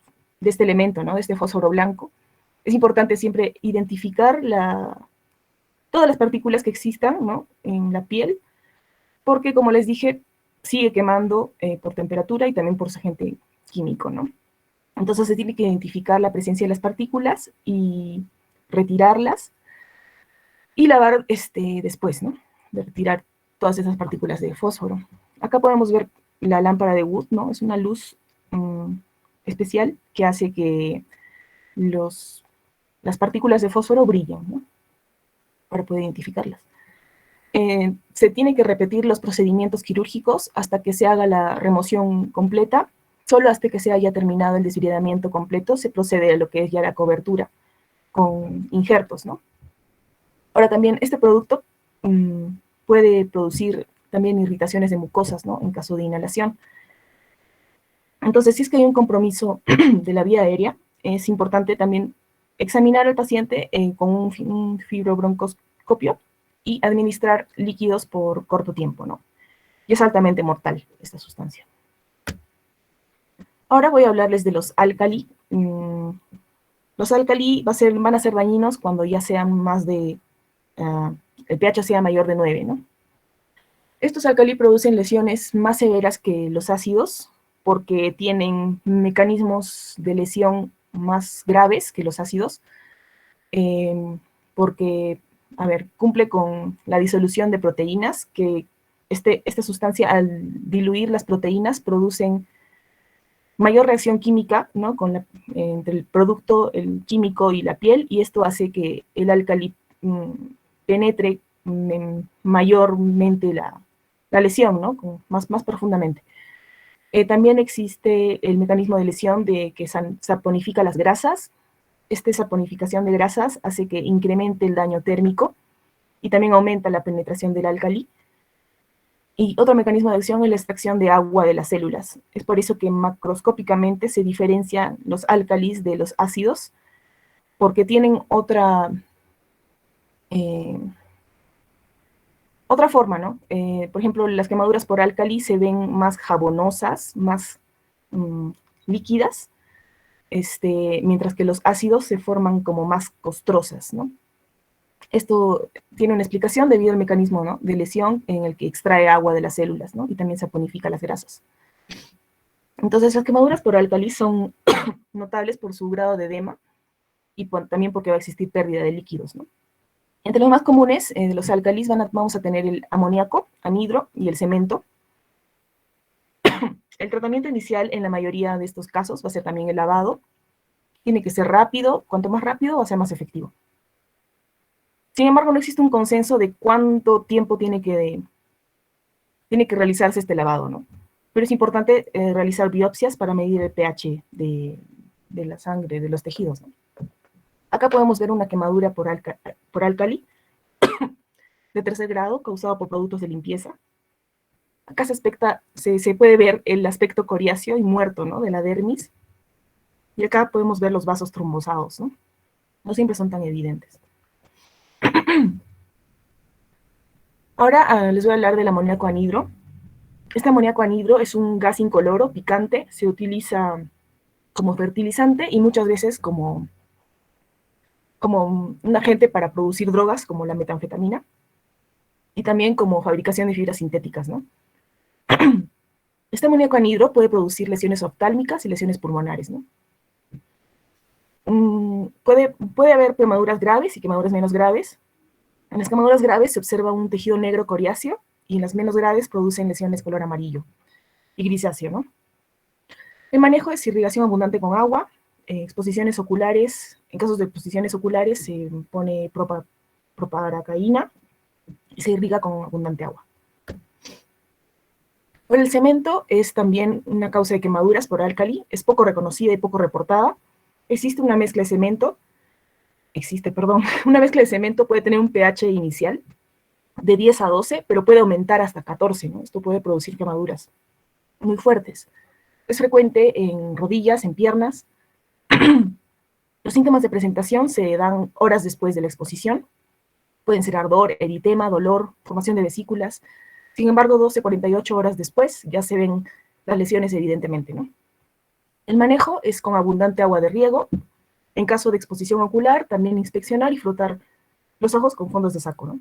C: elemento, ¿no? De este fósforo blanco. Es importante siempre identificar todas las partículas que existan, ¿no? En la piel, porque, como les dije, sigue quemando por temperatura y también por su agente químico, ¿no? Entonces se tiene que identificar la presencia de las partículas y retirarlas y lavar después, ¿no? De retirar todas esas partículas de fósforo. Acá podemos ver la lámpara de Wood, ¿no? Es una luz especial que hace que las partículas de fósforo brillen, ¿no? Para poder identificarlas. Se tiene que repetir los procedimientos quirúrgicos hasta que se haga la remoción completa. Solo hasta que se haya terminado el desbridamiento completo se procede a lo que es ya la cobertura con injertos, ¿no? Ahora también este producto puede producir también irritaciones de mucosas, ¿no? En caso de inhalación. Entonces, si es que hay un compromiso de la vía aérea, es importante también examinar al paciente con un fibrobroncoscopio y administrar líquidos por corto tiempo, ¿no? Y es altamente mortal esta sustancia. Ahora voy a hablarles de los álcali. Los álcali van a ser dañinos cuando ya sean más de, el pH sea mayor de 9, ¿no? Estos álcali producen lesiones más severas que los ácidos porque tienen mecanismos de lesión más graves que los ácidos, porque, a ver, cumple con la disolución de proteínas, que esta sustancia al diluir las proteínas producen mayor reacción química, ¿no? Entre el producto el químico y la piel, y esto hace que el álcali penetre mayormente la lesión, ¿no? Más profundamente. También existe el mecanismo de lesión de que saponifica las grasas. Esta saponificación de grasas hace que incremente el daño térmico y también aumenta la penetración del álcali. Y otro mecanismo de acción es la extracción de agua de las células. Es por eso que macroscópicamente se diferencian los álcalis de los ácidos, porque tienen otra forma, ¿no? Por ejemplo, las quemaduras por álcali se ven más jabonosas, más líquidas, mientras que los ácidos se forman como más costrosas, ¿no? Esto tiene una explicación debido al mecanismo, ¿no?, de lesión en el que extrae agua de las células, ¿no? Y también saponifica las grasas. Entonces, las quemaduras por álcali son notables por su grado de edema y también porque va a existir pérdida de líquidos, ¿no? Entre los más comunes de los álcalis vamos a tener el amoníaco, anhidro y el cemento. El tratamiento inicial en la mayoría de estos casos va a ser también el lavado. Tiene que ser rápido, cuanto más rápido va a ser más efectivo. Sin embargo, no existe un consenso de cuánto tiempo tiene que realizarse este lavado, ¿no? Pero es importante realizar biopsias para medir el pH de la sangre, de los tejidos, ¿no? Acá podemos ver una quemadura por álcali de 3er grado causado por productos de limpieza. Acá se puede ver el aspecto coriáceo y muerto, ¿no?, de la dermis. Y acá podemos ver los vasos trombosados, ¿no? No siempre son tan evidentes. Ahora les voy a hablar del amoníaco anhidro. Este amoníaco anhidro es un gas incoloro, picante, se utiliza como fertilizante y muchas veces como un agente para producir drogas como la metanfetamina y también como fabricación de fibras sintéticas, ¿no? Este amoníaco anhidro puede producir lesiones oftálmicas y lesiones pulmonares, ¿no? Puede haber quemaduras graves y quemaduras menos graves. En las quemaduras graves se observa un tejido negro coriáceo y en las menos graves producen lesiones color amarillo y grisáceo, ¿no? El manejo es irrigación abundante con agua, exposiciones oculares. En casos de exposiciones oculares se pone proparacaína y se irriga con abundante agua. Bueno, el cemento es también una causa de quemaduras por álcali, es poco reconocida y poco reportada. Una mezcla de cemento puede tener un pH inicial de 10 a 12, pero puede aumentar hasta 14, ¿no? Esto puede producir quemaduras muy fuertes. Es frecuente en rodillas, en piernas. Los síntomas de presentación se dan horas después de la exposición. Pueden ser ardor, eritema, dolor, formación de vesículas. Sin embargo, 12 a 48 horas después ya se ven las lesiones evidentemente, ¿no? El manejo es con abundante agua de riego. En caso de exposición ocular, también inspeccionar y frotar los ojos con fondos de saco, ¿no?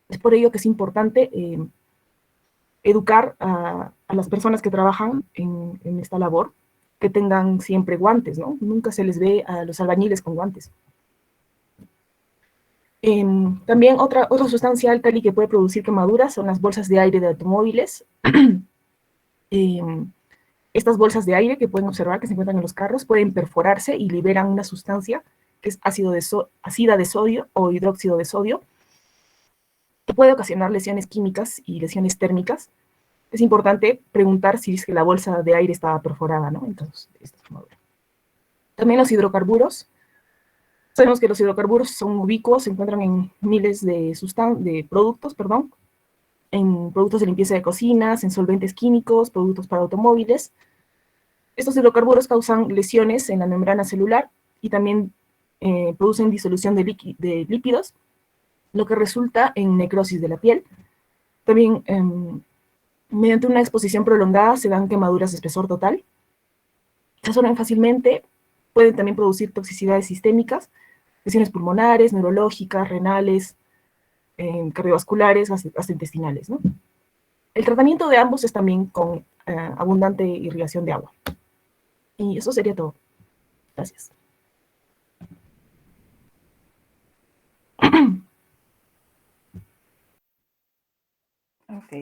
C: Es por ello que es importante educar a las personas que trabajan en esta labor, que tengan siempre guantes, ¿no? Nunca se les ve a los albañiles con guantes. También otra sustancia álcali que puede producir quemaduras son las bolsas de aire de automóviles. Estas bolsas de aire que pueden observar que se encuentran en los carros pueden perforarse y liberan una sustancia que es ácida de sodio o hidróxido de sodio, que puede ocasionar lesiones químicas y lesiones térmicas. Es importante preguntar si es que la bolsa de aire estaba perforada, ¿no? Entonces, esta quemadura. También los hidrocarburos. Sabemos que los hidrocarburos son ubicuos, se encuentran en miles de productos, en productos de limpieza de cocinas, en solventes químicos, productos para automóviles. Estos hidrocarburos causan lesiones en la membrana celular y también producen disolución de lípidos, lo que resulta en necrosis de la piel. También, mediante una exposición prolongada, se dan quemaduras de espesor total. Se absorben fácilmente, pueden también producir toxicidades sistémicas, lesiones pulmonares, neurológicas, renales, cardiovasculares, hasta intestinales, ¿no? El tratamiento de ambos es también con abundante irrigación de agua. Y eso sería todo. Gracias.
D: Ok.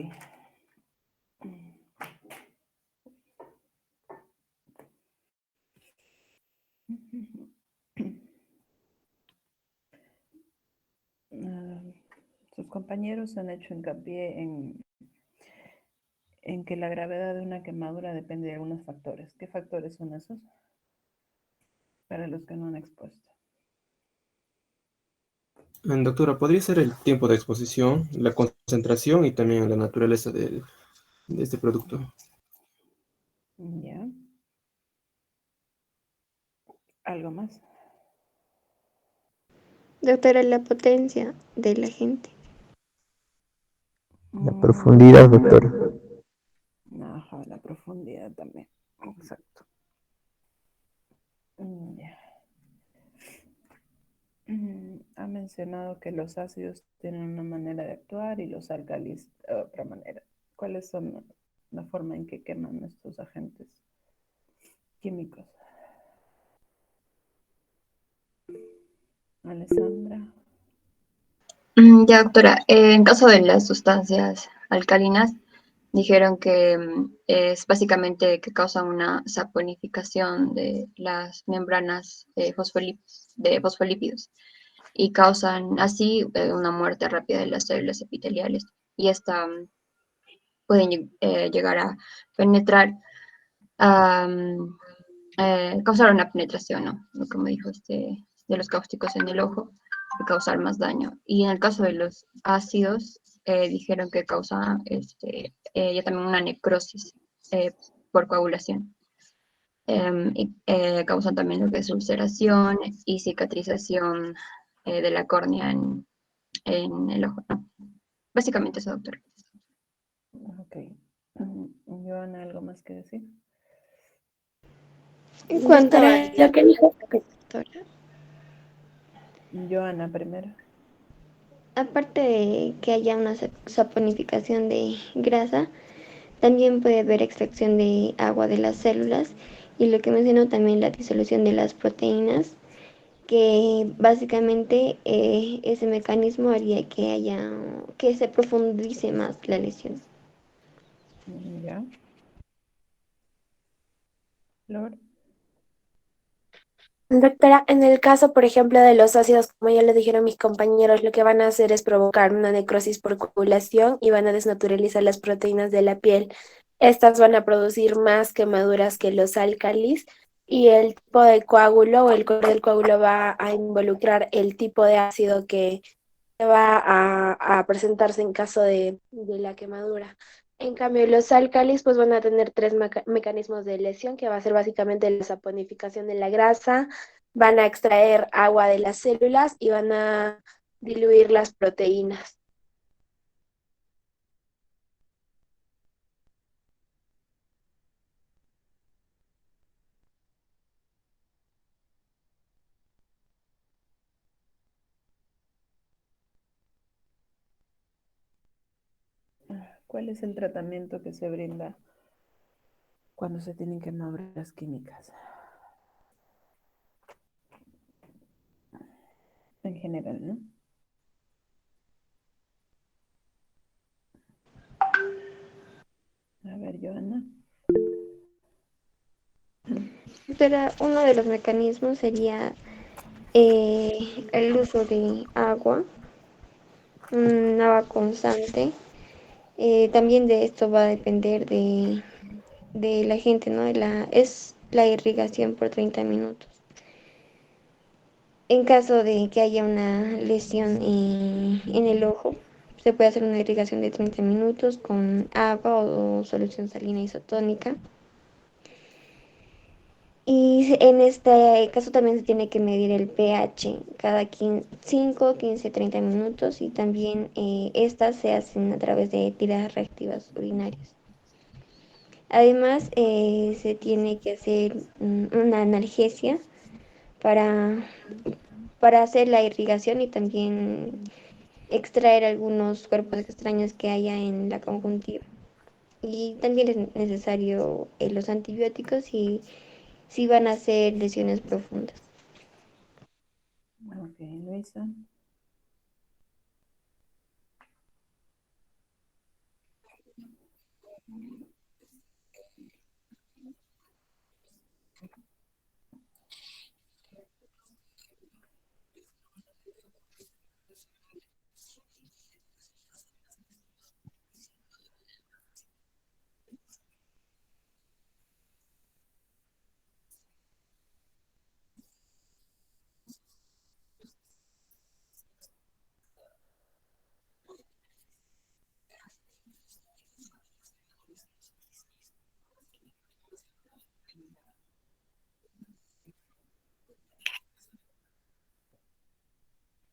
D: Sus compañeros han hecho hincapié en que la gravedad de una quemadura depende de algunos factores. ¿Qué factores son esos? Para los que no han expuesto.
E: Doctora, ¿podría ser el tiempo de exposición, la concentración y también la naturaleza de este producto?
D: Ya. ¿Algo más?
F: Doctora, la potencia de la gente.
G: La profundidad, doctora.
D: Ajá, la profundidad también. Exacto. Ya. Ha mencionado que los ácidos tienen una manera de actuar y los álcalis otra manera. ¿Cuáles son la forma en que queman estos agentes químicos? Alessandra.
H: Ya, doctora, en caso de las sustancias alcalinas, dijeron que es básicamente que causan una saponificación de las membranas de fosfolípidos y causan así una muerte rápida de las células epiteliales. Y esta pueden llegar a penetrar, causar una penetración, ¿no? Como dijo de los cáusticos en el ojo, y causar más daño. Y en el caso de los ácidos, dijeron que causa ya también una necrosis por coagulación. Causan también lo que es ulceración y cicatrización de la córnea en el ojo, ¿no? Básicamente eso, doctor.
D: Ok. Joana, ¿algo más que decir?
F: En cuanto a lo que dijo, doctora,
D: Joana primero.
F: aparte de que haya una saponificación de grasa, también puede haber extracción de agua de las células y lo que mencionó también la disolución de las proteínas, que básicamente ese mecanismo haría que se profundice más la lesión.
D: Ya. Flor.
I: Doctora, en el caso, por ejemplo, de los ácidos, como ya le dijeron mis compañeros, lo que van a hacer es provocar una necrosis por coagulación y van a desnaturalizar las proteínas de la piel. Estas van a producir más quemaduras que los álcalis y el tipo de coágulo o el color del coágulo va a involucrar el tipo de ácido que va a presentarse en caso de la quemadura. En cambio, los álcalis pues van a tener tres mecanismos de lesión, que va a ser básicamente la saponificación de la grasa, van a extraer agua de las células y van a diluir las proteínas.
D: ¿Cuál es el tratamiento que se brinda cuando se tienen quemaduras químicas? En general, ¿no? A ver, Joana.
F: Pero uno de los mecanismos sería el uso de agua, agua constante. También de esto va a depender de la gente, ¿no? Es la irrigación por 30 minutos. En caso de que haya una lesión en el ojo, se puede hacer una irrigación de 30 minutos con agua o solución salina isotónica. Y en este caso también se tiene que medir el pH cada 5, 15, 30 minutos y también estas se hacen a través de tiradas reactivas urinarias. Además, se tiene que hacer una analgesia para, para hacer la irrigación y también extraer algunos cuerpos extraños que haya en la conjuntiva. Y también es necesario los antibióticos si van a ser lesiones profundas.
D: Ok, Luisa.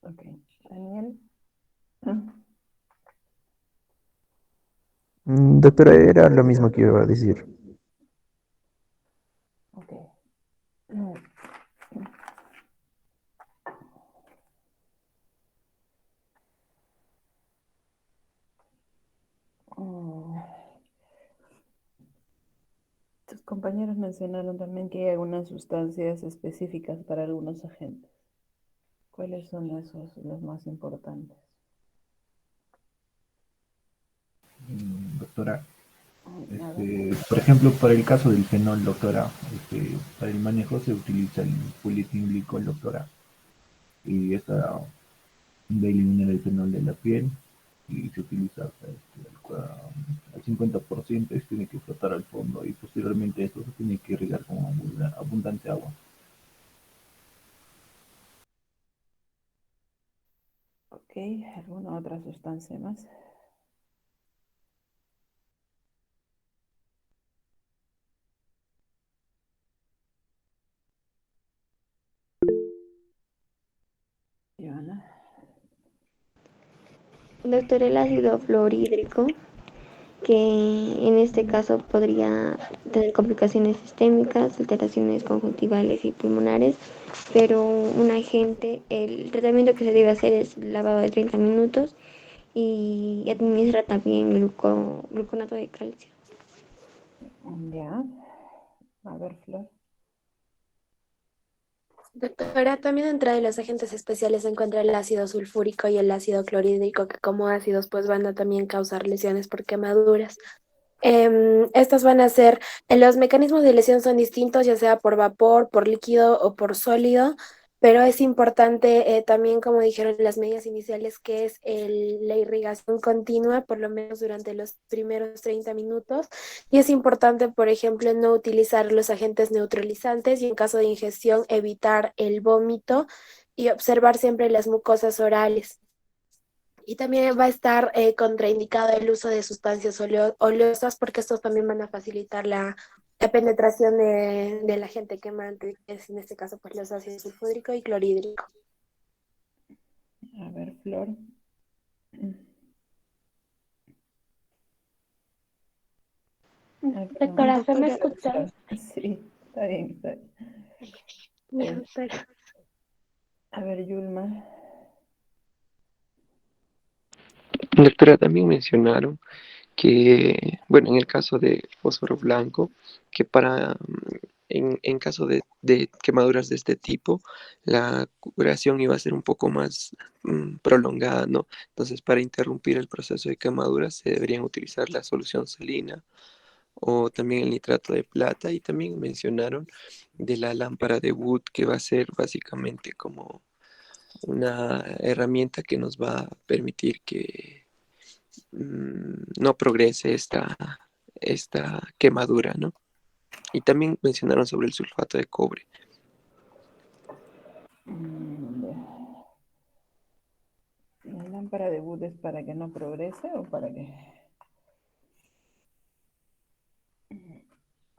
D: Ok, Daniel.
G: Doctora, era lo mismo que iba a decir.
D: Ok. Mm, Tus compañeros mencionaron también que hay algunas sustancias específicas para algunos agentes. ¿Cuáles son esos los más importantes?
J: Doctora,
D: A ver.
J: por ejemplo, para el caso del fenol, doctora, para el manejo se utiliza el polietilenglicol, doctora, y esta de eliminar el fenol de la piel y se utiliza al 50%, tiene que flotar al fondo y posteriormente esto se tiene que irrigar con abundante agua.
D: Ok, ¿alguna otra sustancia más? Ivana.
F: Doctor, el ácido fluorhídrico, que en este caso podría tener complicaciones sistémicas, alteraciones conjuntivales y pulmonares, pero un agente, el tratamiento que se debe hacer es lavado de 30 minutos y administra también gluconato de calcio.
D: Ya. A ver, Flor.
I: Doctora, también dentro de los agentes especiales se encuentra el ácido sulfúrico y el ácido clorhídrico, que como ácidos pues van a también causar lesiones por quemaduras. Estas van a ser, los mecanismos de lesión son distintos, ya sea por vapor, por líquido o por sólido, pero es importante también, como dijeron las medidas iniciales, que es la irrigación continua, por lo menos durante los primeros 30 minutos. Y es importante, por ejemplo, no utilizar los agentes neutralizantes y en caso de ingestión evitar el vómito y observar siempre las mucosas orales. Y también va a estar contraindicado el uso de sustancias oleosas porque estos también van a facilitar la penetración del agente quemante, que es en este caso pues los ácidos sulfúrico y clorhídrico.
D: A ver, Flor. Ay, perdón.
I: Doctora, ¿se me
F: Doctora,
I: escucha?
D: Sí, está bien, está bien.
I: Ya, doctora.
D: A ver, Yulma.
E: Doctora, también mencionaron que, bueno, en el caso de fósforo blanco, que en caso de quemaduras de este tipo, la curación iba a ser un poco más prolongada, ¿no? Entonces, para interrumpir el proceso de quemaduras se deberían utilizar la solución salina o también el nitrato de plata, y también mencionaron de la lámpara de Wood, que va a ser básicamente como una herramienta que nos va a permitir que no progrese esta quemadura, ¿no? Y también mencionaron sobre el sulfato de cobre.
D: Ya. ¿La lámpara de Wood es para que no progrese o para qué?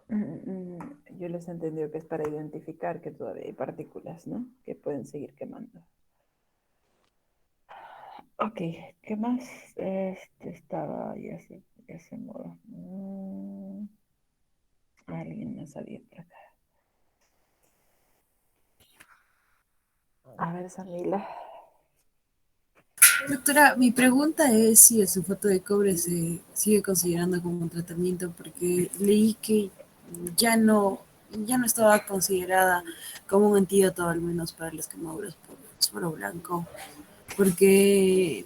D: Yo les he entendido que es para identificar que todavía hay partículas, ¿no? Que pueden seguir quemando. Ok, ¿qué más? Estaba, ya se mudó. Alguien más había por acá. A ver, Samila.
K: Doctora, mi pregunta es si el sulfato de cobre se sigue considerando como un tratamiento, porque leí que ya no, ya no estaba considerada como un antídoto, al menos para las quemaduras por fósforo blanco, porque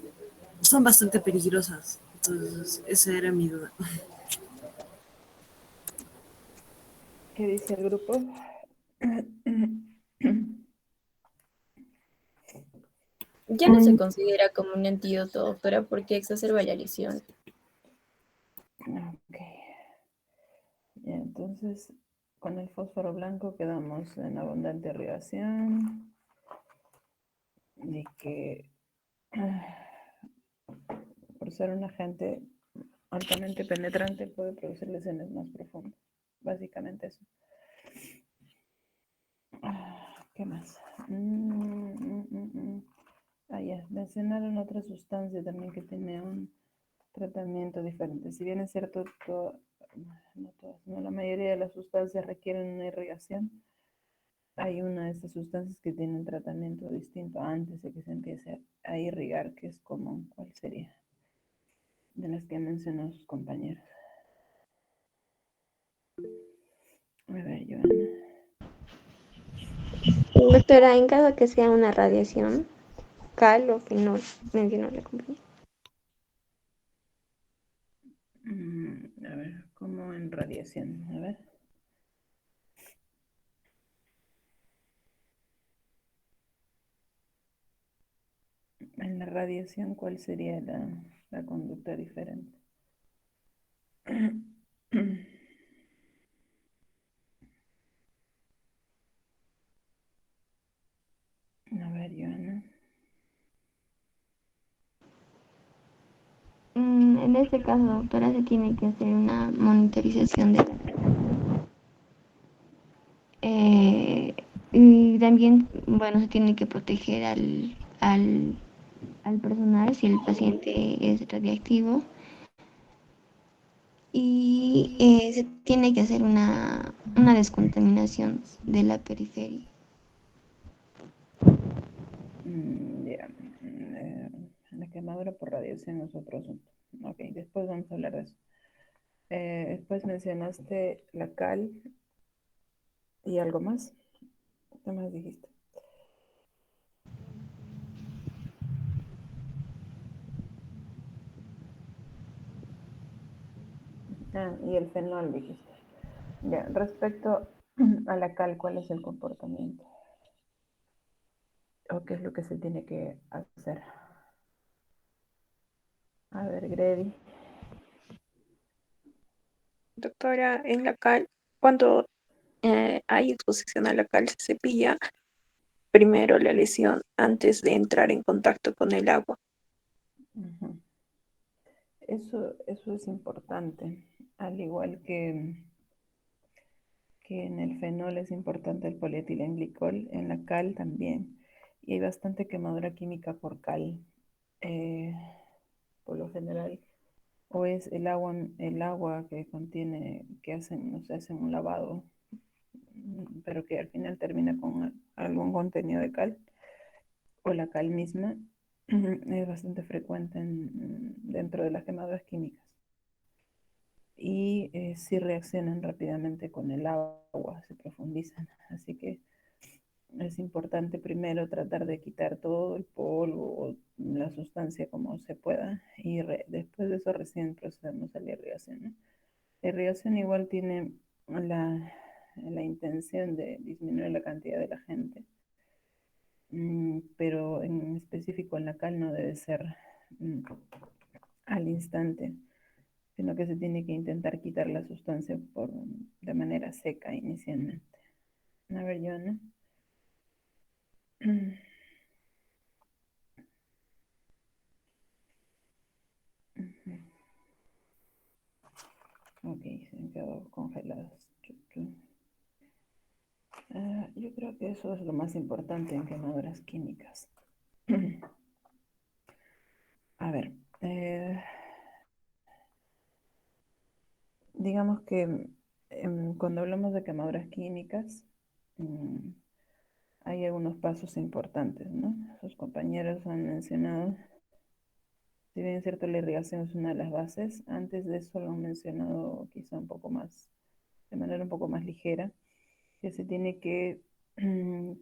K: son bastante peligrosas. Entonces, esa era mi duda.
D: ¿Qué dice el grupo?
B: Ya no se considera como un antídoto, doctora, porque exacerba la lesión.
D: Ok. Ya, entonces, con el fósforo blanco quedamos en abundante irrigación y que por ser un agente altamente penetrante puede producir lesiones más profundas. Básicamente eso. ¿Qué más? Ya, mencionaron otra sustancia también que tiene un tratamiento diferente. Si bien es cierto, no todas, no, la mayoría de las sustancias requieren una irrigación, hay una de estas sustancias que tiene un tratamiento distinto antes de que se empiece a irrigar, que es común. ¿Cuál sería? De las que han mencionado sus compañeros. A ver, Joana.
F: Doctora, en caso que sea una radiación, cal o fenol, mencionó la compañía.
D: A ver, ¿cómo en radiación? A ver. En la radiación, ¿cuál sería la conducta diferente? A ver, Joana.
F: En este caso, doctora, se tiene que hacer una monitorización de la y también, bueno, se tiene que proteger al personal si el paciente es radiactivo y se tiene que hacer una descontaminación de la periferia.
D: Ya, la quemadura por radiación es otro asunto. Ok, después vamos a hablar de eso. Después mencionaste la cal y algo más. ¿Qué más dijiste? Y el fenol dijiste. Ya, respecto a la cal, ¿cuál es el comportamiento? ¿O qué es lo que se tiene que hacer? A ver, Grady.
L: Doctora, en la cal, cuando hay exposición a la cal, se cepilla primero la lesión antes de entrar en contacto con el agua.
D: Eso es importante, al igual que en el fenol es importante el polietilenglicol, en la cal también. Y hay bastante quemadura química por cal. Por lo general, o es el agua que contiene, que hacen, no sé, hacen un lavado, pero que al final termina con algún contenido de cal, o la cal misma, es bastante frecuente dentro de las quemaduras químicas. Y sí reaccionan rápidamente con el agua, se profundizan. Así que es importante primero tratar de quitar todo el polvo o la sustancia como se pueda y después de eso recién procedemos a la irrigación, ¿no? La irrigación igual tiene la intención de disminuir la cantidad de la gente, pero en específico en la cal no debe ser al instante, sino que se tiene que intentar quitar la sustancia de manera seca inicialmente. A ver, Joana. Ok, se han quedado congelados. Yo creo que eso es lo más importante en quemaduras químicas. A ver, digamos que cuando hablamos de quemaduras químicas, mm, hay algunos pasos importantes, ¿no? Sus compañeros han mencionado, si bien es cierto, la irrigación es una de las bases, antes de eso lo han mencionado quizá un poco más, de manera un poco más ligera, que se tiene que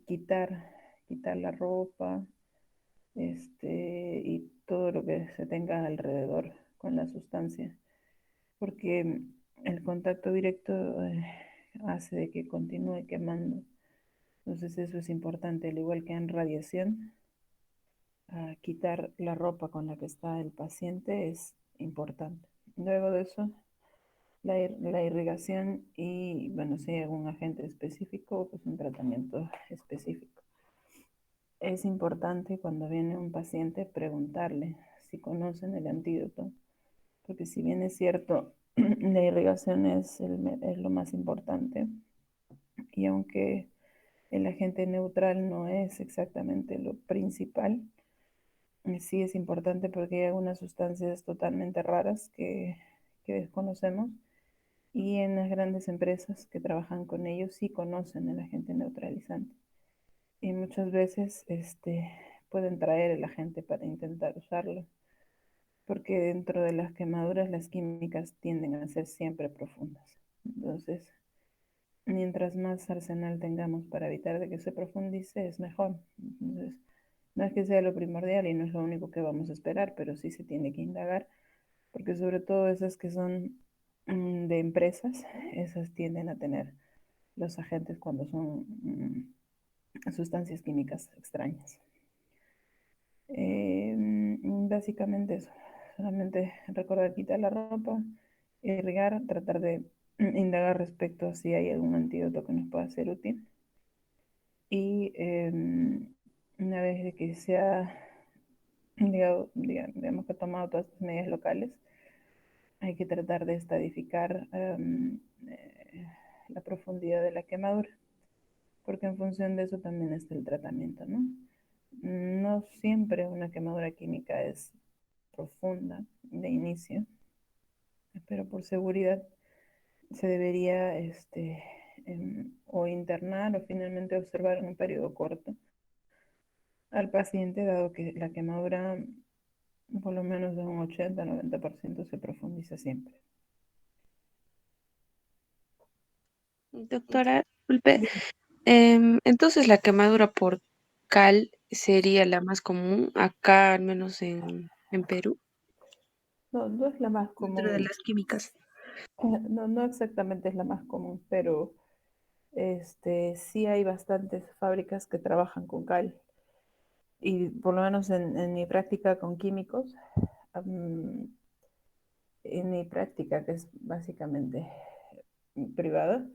D: quitar la ropa, y todo lo que se tenga alrededor con la sustancia, porque el contacto directo hace de que continúe quemando. Entonces eso es importante, al igual que en radiación, quitar la ropa con la que está el paciente es importante. Luego de eso, la irrigación y, bueno, si hay algún agente específico, pues un tratamiento específico. Es importante cuando viene un paciente preguntarle si conocen el antídoto, porque si bien es cierto, la irrigación es lo más importante, y aunque el agente neutral no es exactamente lo principal, sí es importante porque hay algunas sustancias totalmente raras que desconocemos, y en las grandes empresas que trabajan con ellos sí conocen el agente neutralizante. Y muchas veces pueden traer el agente para intentar usarlo, porque dentro de las quemaduras las químicas tienden a ser siempre profundas. Entonces, mientras más arsenal tengamos para evitar de que se profundice, es mejor. Entonces, no es que sea lo primordial y no es lo único que vamos a esperar, pero sí se tiene que indagar, porque sobre todo esas que son de empresas, esas tienden a tener los agentes cuando son sustancias químicas extrañas. Básicamente eso, solamente recordar quitar la ropa, irrigar, tratar de indagar respecto a si hay algún antídoto que nos pueda ser útil. Y una vez de que se ha, digamos que tomado todas estas medidas locales, hay que tratar de estadificar la profundidad de la quemadura, porque en función de eso también está el tratamiento, ¿no? No siempre una quemadura química es profunda de inicio, pero por seguridad se debería o internar o finalmente observar en un periodo corto al paciente, dado que la quemadura por lo menos de un 80-90% se profundiza siempre.
L: Doctora, disculpe, entonces la quemadura por cal sería la más común acá, al menos en Perú,
D: No, no es la más
L: dentro de
D: común,
L: las químicas.
D: no exactamente es la más común, pero sí hay bastantes fábricas que trabajan con cal. Y por lo menos en mi práctica con químicos, mm, en mi práctica, que es básicamente privada,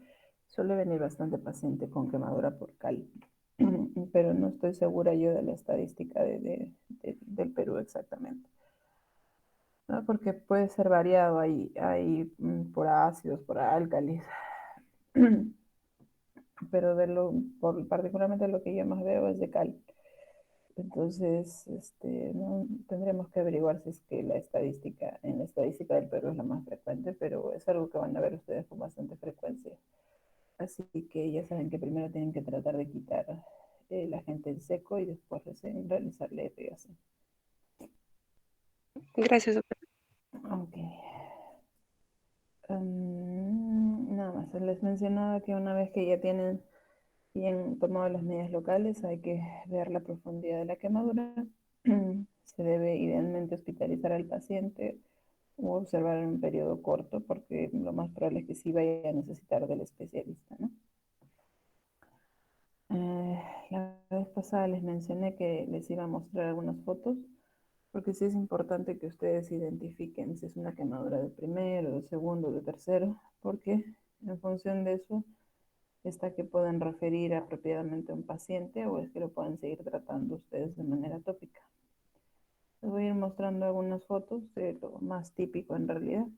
D: suele venir bastante paciente con quemadura por cal, pero no estoy segura yo de la estadística del Perú exactamente, ¿no? Porque puede ser variado, hay por ácidos, por álcalis, pero particularmente lo que yo más veo es de cal. Entonces, no, tendremos que averiguar si es que en la estadística del Perú es la más frecuente, pero es algo que van a ver ustedes con bastante frecuencia. Así que ya saben que primero tienen que tratar de quitar el agente en seco y después recién realizar la irrigación.
L: Gracias, doctora.
D: Ok. Nada más, les mencionaba que una vez que ya tienen bien tomado las medidas locales, hay que ver la profundidad de la quemadura. Se debe idealmente hospitalizar al paciente o observar en un periodo corto, porque lo más probable es que sí vaya a necesitar del especialista, ¿no? La vez pasada les mencioné que les iba a mostrar algunas fotos, porque sí es importante que ustedes identifiquen si es una quemadura de primero, de segundo, de tercero, porque en función de eso está que pueden referir apropiadamente a un paciente o es que lo pueden seguir tratando ustedes de manera tópica. Les voy a ir mostrando algunas fotos de lo más típico en realidad,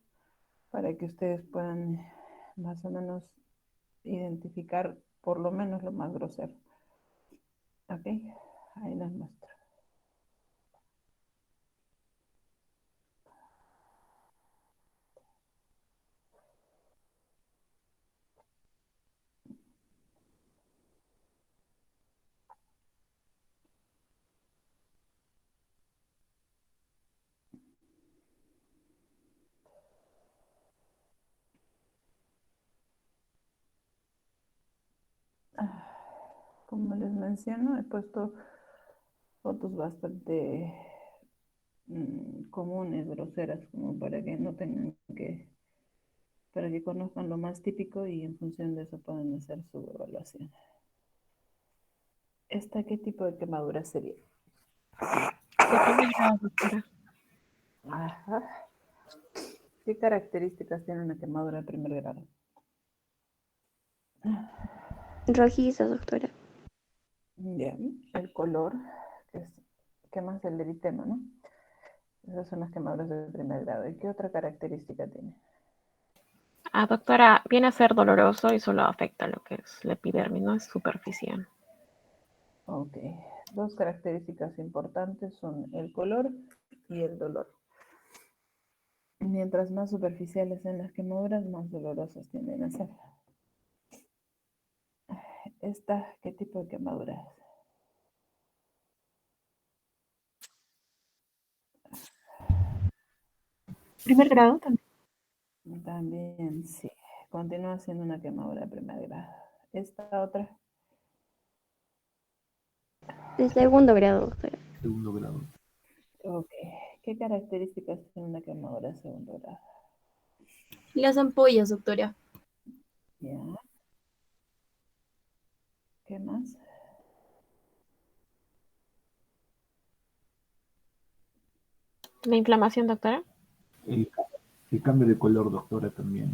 D: para que ustedes puedan más o menos identificar por lo menos lo más grosero. Ok, ahí les muestro. Como les menciono, he puesto fotos bastante comunes, groseras, como para que no tengan que, para que conozcan lo más típico y en función de eso puedan hacer su evaluación. ¿Esta qué tipo de quemadura sería?
L: De primer grado, doctora.
D: Ajá. ¿Qué características tiene una quemadura de primer grado?
F: Rojizo, doctora.
D: Bien, el color, ¿qué más? El eritema, ¿no? Esas son las quemaduras de primer grado. ¿Y qué otra característica tiene?
L: Doctora, viene a ser doloroso y solo afecta lo que es la epidermis, no es superficial.
D: Ok, dos características importantes son el color y el dolor. Mientras más superficiales sean las quemaduras, más dolorosas tienden a ser. ¿Esta qué tipo de quemadura es?
C: Primer grado también.
D: También sí. Continúa siendo una quemadura de primer grado. ¿Esta otra?
F: De segundo grado, doctora.
J: Segundo grado.
D: Ok. ¿Qué características tiene una quemadura de segundo grado?
B: Las ampollas, doctora.
D: Ya. ¿Qué más?
L: ¿La inflamación, doctora?
J: El, el cambio de color, doctora, también.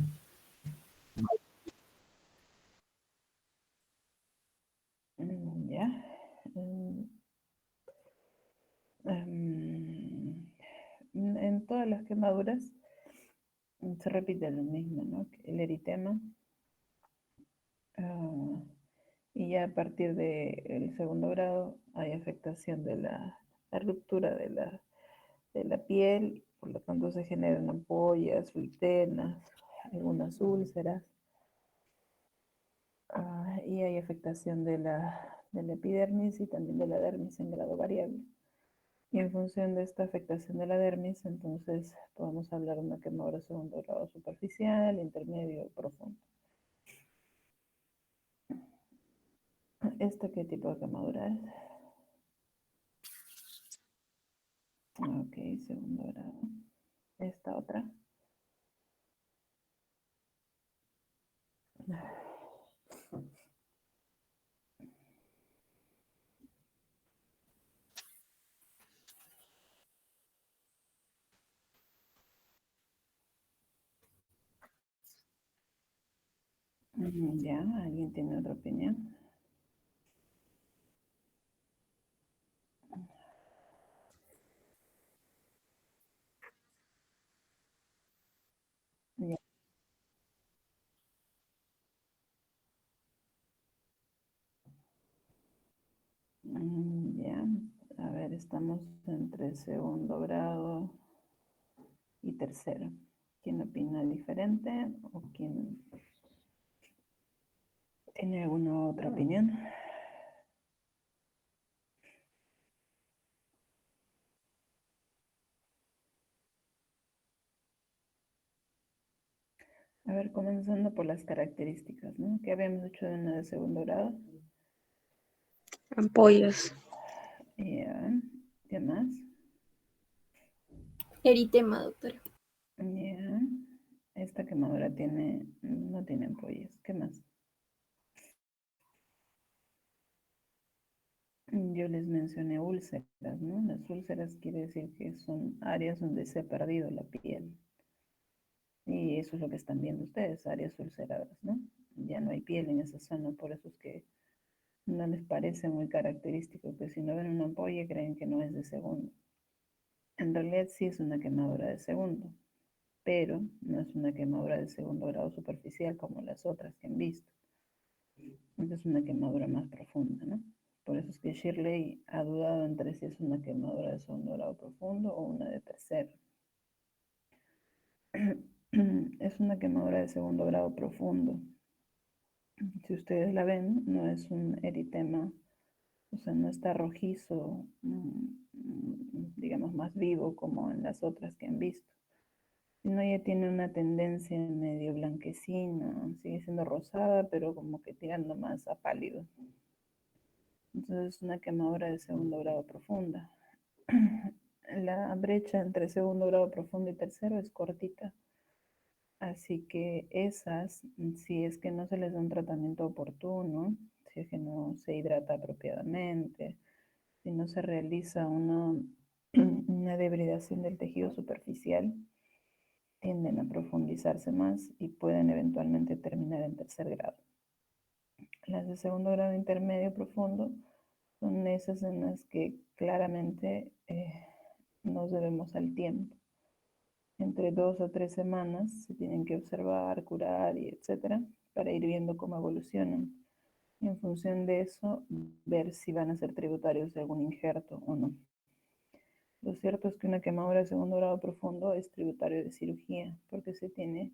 D: Ya. En todas las quemaduras se repite lo mismo, ¿no? El eritema. Y ya a partir del segundo grado hay afectación de la ruptura de la piel, por lo tanto se generan ampollas, flitenas, algunas úlceras, y hay afectación de la epidermis y también de la dermis en grado variable. Y en función de esta afectación de la dermis, entonces podemos hablar de una quemadura de segundo grado superficial, intermedio o profundo. ¿Esta qué tipo de quemadura es? Ok, segundo grado. Esta otra. Ya, ¿alguien tiene otra opinión? Ya. Ya, a ver, estamos entre segundo grado y tercero. ¿Quién opina diferente o quién tiene alguna otra opinión? A ver, comenzando por las características, ¿no? ¿Qué habíamos hecho de una de segundo grado?
L: Ampollas.
D: Ya, ¿qué más?
B: Eritema, doctora.
D: Ya, esta quemadura no tiene ampollas. ¿Qué más? Yo les mencioné úlceras, ¿no? Las úlceras quiere decir que son áreas donde se ha perdido la piel. Y eso es lo que están viendo ustedes, áreas ulceradas, ¿no? Ya no hay piel en esa zona, por eso es que no les parece muy característico, que si no ven una ampolla creen que no es de segundo. En realidad sí es una quemadura de segundo, pero no es una quemadura de segundo grado superficial como las otras que han visto. Esta es una quemadura más profunda, ¿no? Por eso es que Shirley ha dudado entre si es una quemadura de segundo grado profundo o una de tercero. Es una quemadura de segundo grado profundo. Si ustedes la ven, no es un eritema, o sea, no está rojizo, digamos, más vivo como en las otras que han visto, sino ya tiene una tendencia medio blanquecina, sigue siendo rosada, pero como que tirando más a pálido. Entonces es una quemadura de segundo grado profunda. La brecha entre segundo grado profundo y tercero es cortita. Así que esas, si es que no se les da un tratamiento oportuno, si es que no se hidrata apropiadamente, si no se realiza una debridación del tejido superficial, tienden a profundizarse más y pueden eventualmente terminar en tercer grado. Las de segundo grado intermedio profundo son esas en las que claramente nos debemos al tiempo. Entre 2 a 3 semanas se tienen que observar, curar y etcétera, para ir viendo cómo evolucionan. Y en función de eso, ver si van a ser tributarios de algún injerto o no. Lo cierto es que una quemadura de segundo grado profundo es tributario de cirugía, porque se tiene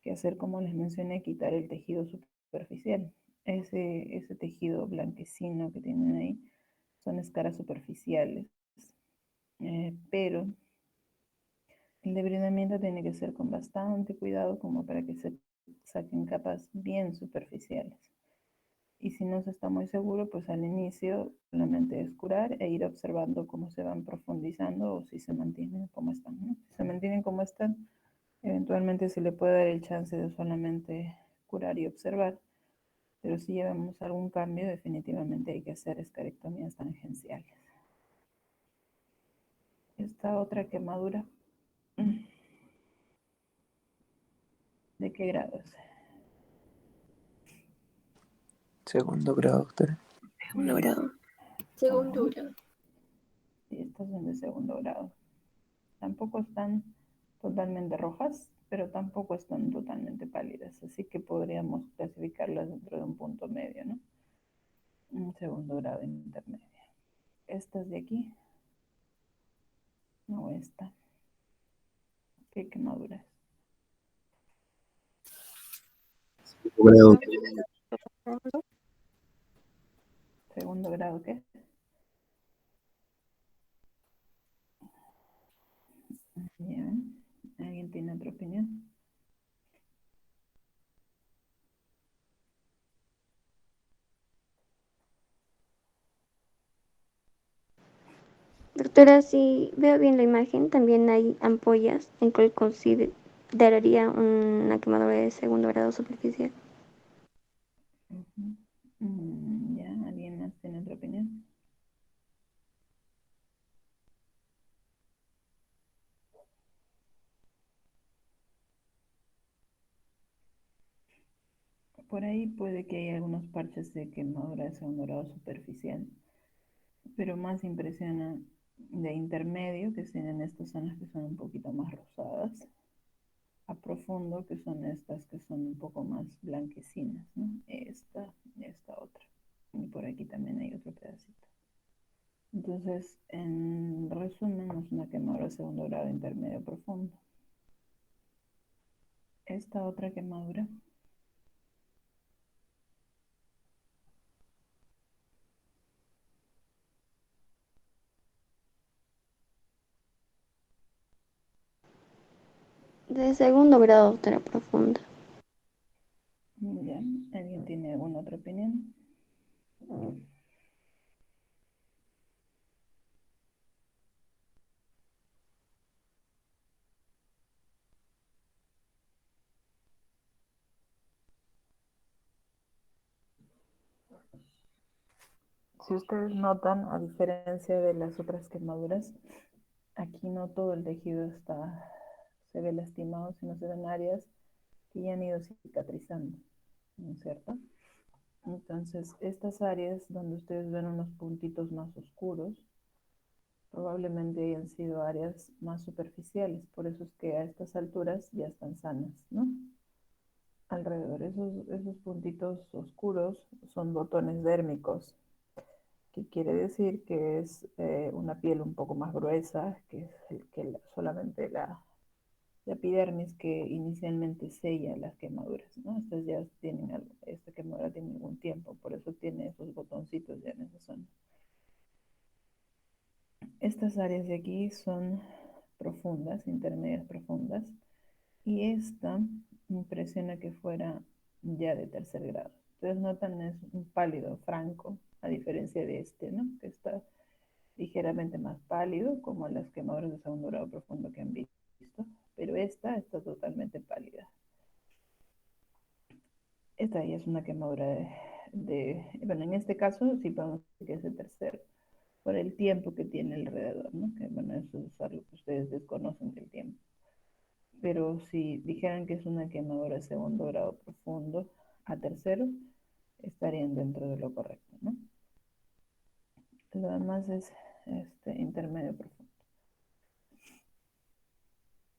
D: que hacer, como les mencioné, quitar el tejido superficial. Ese tejido blanquecino que tienen ahí son escaras superficiales. Pero el debridamiento tiene que ser con bastante cuidado como para que se saquen capas bien superficiales. Y si no se está muy seguro, pues al inicio solamente es curar e ir observando cómo se van profundizando o si se mantienen como están, ¿no? Si se mantienen como están, eventualmente se le puede dar el chance de solamente curar y observar. Pero si llevamos algún cambio, definitivamente hay que hacer escarectomías tangenciales. Esta otra quemadura, ¿de qué grado es?
E: Segundo grado, doctora.
B: Segundo grado. Segundo grado.
D: Sí, estas son de segundo grado. Tampoco están totalmente rojas, pero tampoco están totalmente pálidas, así que podríamos clasificarlas dentro de un punto medio, ¿no? Un segundo grado intermedio. Estas de aquí, no esta. ¿Qué quemadura es?
G: Grado.
D: ¿Segundo grado qué? Bien. ¿Alguien tiene otra opinión?
F: Doctora, si veo bien la imagen, también hay ampollas en cual consideraría una quemadura de segundo grado superficial.
D: Ya, ¿alguien más tiene otra opinión? Por ahí puede que haya algunos parches de quemadura de segundo grado superficial, pero más impresiona de intermedio, que tienen estas zonas que son un poquito más rosadas, a profundo, que son estas que son un poco más blanquecinas, ¿no? Esta y esta otra. Y por aquí también hay otro pedacito. Entonces, en resumen, es una quemadura de segundo grado intermedio profundo. Esta otra quemadura
F: De segundo grado, doctora profunda.
D: ya, ¿alguien tiene alguna otra opinión? Si ustedes notan, a diferencia de las otras quemaduras, aquí no todo el tejido se ve lastimado, sino se ven áreas que ya han ido cicatrizando, ¿no es cierto? Entonces, estas áreas donde ustedes ven unos puntitos más oscuros, probablemente hayan sido áreas más superficiales, por eso es que a estas alturas ya están sanas, ¿no? alrededor. Esos puntitos oscuros son botones dérmicos, que quiere decir que es una piel un poco más gruesa solamente la epidermis que inicialmente sella las quemaduras, ¿no? Estas ya esta quemadura tiene algún tiempo, por eso tiene esos botoncitos ya en esa zona. Estas áreas de aquí son profundas, intermedias profundas, y esta me impresiona que fuera ya de tercer grado. Ustedes notan, es un pálido franco, a diferencia de este, ¿no? Que está ligeramente más pálido, como las quemaduras de segundo grado profundo que han visto, pero esta está totalmente pálida. Esta ya es una quemadura bueno, en este caso sí podemos decir que es de tercero, por el tiempo que tiene alrededor, ¿no? Que bueno, eso es algo que ustedes desconocen del tiempo. Pero si dijeran que es una quemadura de segundo grado profundo a tercero, estarían dentro de lo correcto, ¿no? Lo demás es intermedio profundo.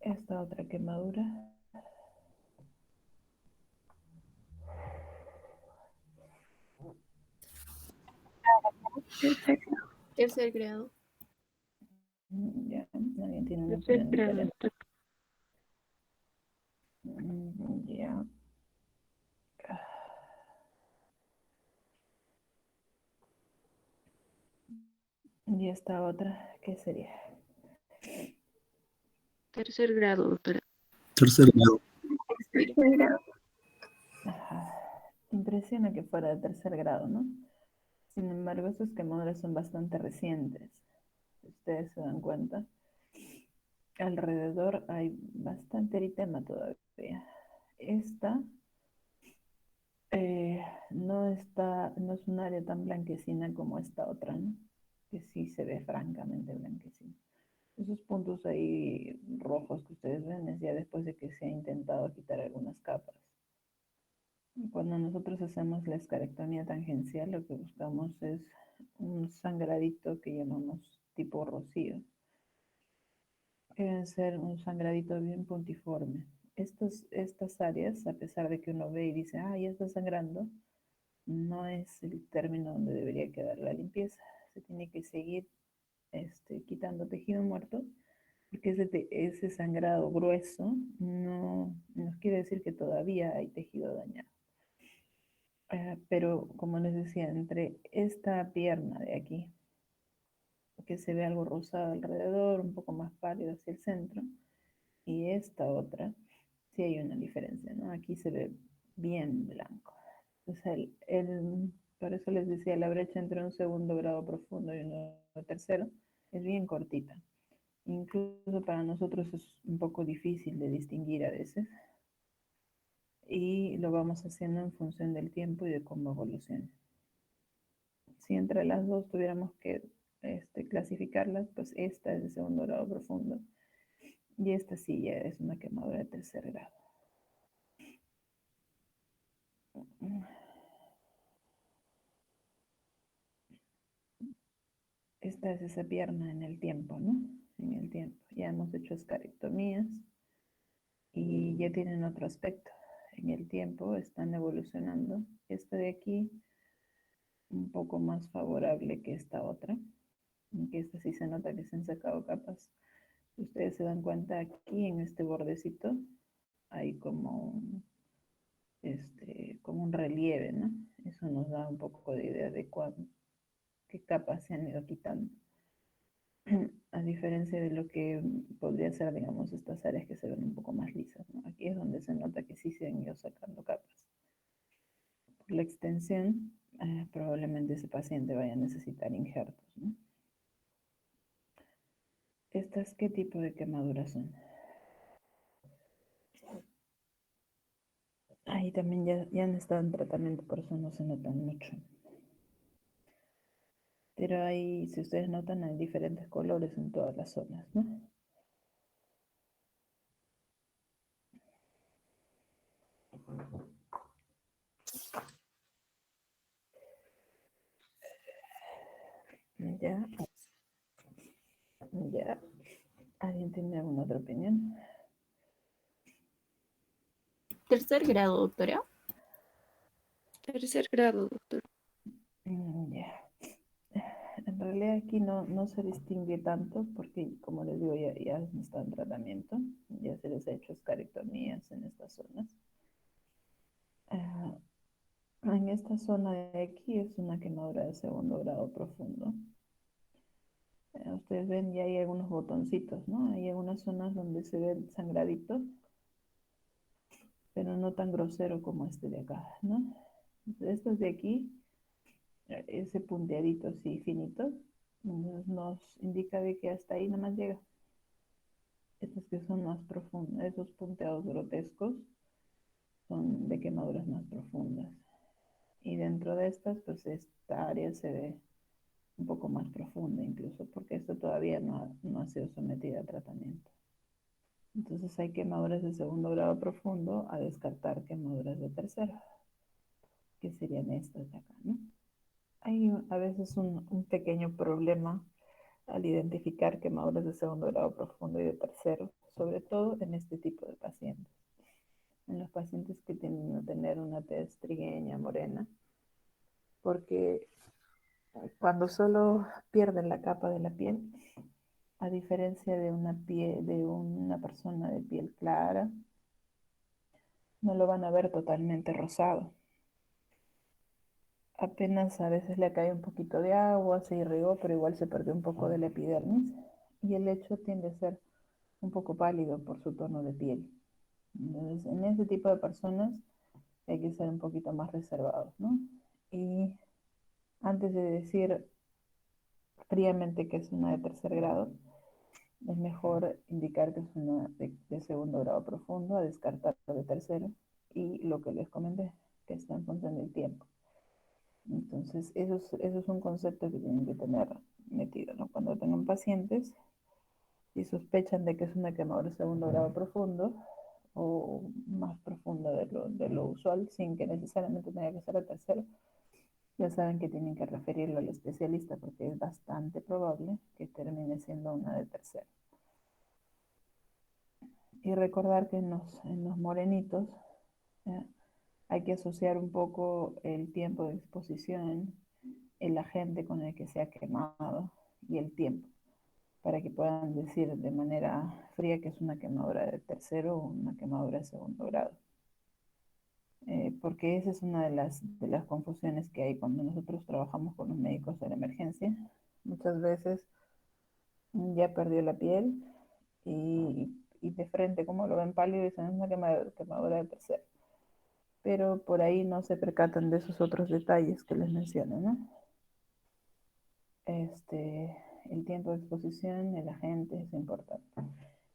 D: Esta otra quemadura.
B: Tercer grado.
D: Ya, alguien tiene una
L: Tercer
D: opinión
L: grado.
D: diferente. Ya. Y esta otra, ¿qué sería?
L: Tercer grado, doctora.
G: Tercer grado.
B: Tercer grado.
D: Ajá. Impresiona que fuera de tercer grado, ¿no? Sin embargo, estos quemaduras son bastante recientes. Ustedes se dan cuenta. Alrededor hay bastante eritema todavía. Esta no es un área tan blanquecina como esta otra, ¿no? Que sí se ve francamente blanquecina. Esos puntos ahí rojos que ustedes ven es ya después de que se ha intentado quitar algunas capas. Cuando nosotros hacemos la escarectomía tangencial, lo que buscamos es un sangradito que llamamos tipo rocío. Debe ser un sangradito bien puntiforme. Estas áreas, a pesar de que uno ve y dice, ah, ya está sangrando, no es el término donde debería quedar la limpieza. Se tiene que seguir quitando tejido muerto, porque ese sangrado grueso no nos quiere decir que todavía hay tejido dañado. Pero como les decía, entre esta pierna de aquí, que se ve algo rosado alrededor, un poco más pálido hacia el centro, y esta otra, sí hay una diferencia, ¿no? Aquí se ve bien blanco. Entonces, por eso les decía, la brecha entre un segundo grado profundo y uno tercero es bien cortita. Incluso para nosotros es un poco difícil de distinguir a veces. Y lo vamos haciendo en función del tiempo y de cómo evoluciona. Si entre las dos tuviéramos que clasificarlas, pues esta es de segundo grado profundo y esta sí ya es una quemadura de tercer grado. Esta es esa pierna en el tiempo, ¿no? En el tiempo. Ya hemos hecho escarectomías y ya tienen otro aspecto. En el tiempo están evolucionando. Esta de aquí, un poco más favorable que esta otra, aunque esta sí se nota que se han sacado capas. Ustedes se dan cuenta aquí en este bordecito hay como un relieve, ¿no? Eso nos da un poco de idea de qué capas se han ido quitando. A diferencia de lo que podría ser, digamos, estas áreas que se ven un poco más lisas, ¿no? Aquí es donde se nota que sí se han ido sacando capas. Por la extensión, probablemente ese paciente vaya a necesitar injertos, ¿no? ¿Estas qué tipo de quemaduras son? Ahí también ya han estado en tratamiento, por eso no se notan mucho. Pero ahí, si ustedes notan, hay diferentes colores en todas las zonas, ¿no? Ya. Ya. ¿Alguien tiene alguna otra opinión?
B: Tercer tercer grado, doctora.
L: Tercer grado, doctor.
D: Ya. En realidad aquí no se distingue tanto porque, como les digo, ya está en tratamiento, ya se les ha hecho escarectomías en estas zonas. Ah, en esta zona de aquí es una quemadura de segundo grado profundo. Ustedes ven, ya hay algunos botoncitos, ¿no? Hay algunas zonas donde se ve el sangradito, pero no tan grosero como este de acá, ¿no? Estos de aquí, ese punteadito así finito, nos indica de que hasta ahí nada más llega. Estos que son más profundos, esos punteados grotescos, son de quemaduras más profundas. Y dentro de estas, pues esta área se ve un poco más profunda incluso, porque esto todavía no ha sido sometida a tratamiento. Entonces hay quemaduras de segundo grado profundo a descartar quemaduras de tercero, que serían estas de acá, ¿no? Hay a veces un pequeño problema al identificar quemaduras de segundo grado profundo y de tercero, sobre todo en este tipo de pacientes. En los pacientes que tienden a tener una tez trigueña, morena, porque cuando solo pierden la capa de la piel, a diferencia de una persona de piel clara, no lo van a ver totalmente rosado. Apenas a veces le cae un poquito de agua, se irrigó, pero igual se perdió un poco de la epidermis y el lecho tiende a ser un poco pálido por su tono de piel. Entonces, en ese tipo de personas hay que ser un poquito más reservados, ¿no? Y antes de decir fríamente que es una de tercer grado, es mejor indicar que es una de segundo grado profundo, a descartar de tercero, y lo que les comenté, que está en función del tiempo. Entonces, eso es un concepto que tienen que tener metido, ¿no? Cuando tengan pacientes, si sospechan de que es una quemadura de segundo grado profundo, o más profunda de lo usual, sin que necesariamente tenga que ser de tercero, ya saben que tienen que referirlo al especialista porque es bastante probable que termine siendo una de tercero. Y recordar que en los morenitos hay que asociar un poco el tiempo de exposición, el agente con el que se ha quemado y el tiempo, para que puedan decir de manera fría que es una quemadura de tercero o una quemadura de segundo grado. Porque esa es una de las confusiones que hay cuando nosotros trabajamos con los médicos de la emergencia. Muchas veces ya perdió la piel y de frente, como lo ven pálido, dicen es una quemadura de tercero. Pero por ahí no se percatan de esos otros detalles que les menciono, ¿no? El tiempo de exposición, el agente es importante.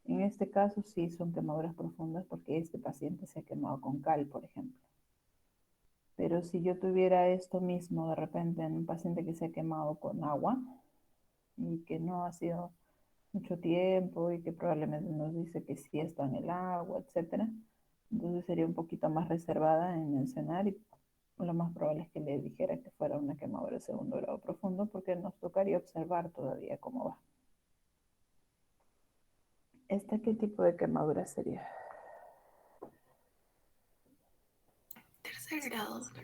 D: En este caso sí son quemaduras profundas porque este paciente se ha quemado con cal, por ejemplo. Pero si yo tuviera esto mismo de repente en un paciente que se ha quemado con agua y que no ha sido mucho tiempo y que probablemente nos dice que sí está en el agua, etcétera, entonces sería un poquito más reservada en mencionar y lo más probable es que le dijera que fuera una quemadura de segundo grado profundo porque nos tocaría observar todavía cómo va. ¿Esta qué tipo de quemadura sería?
L: Tercer grado, doctor.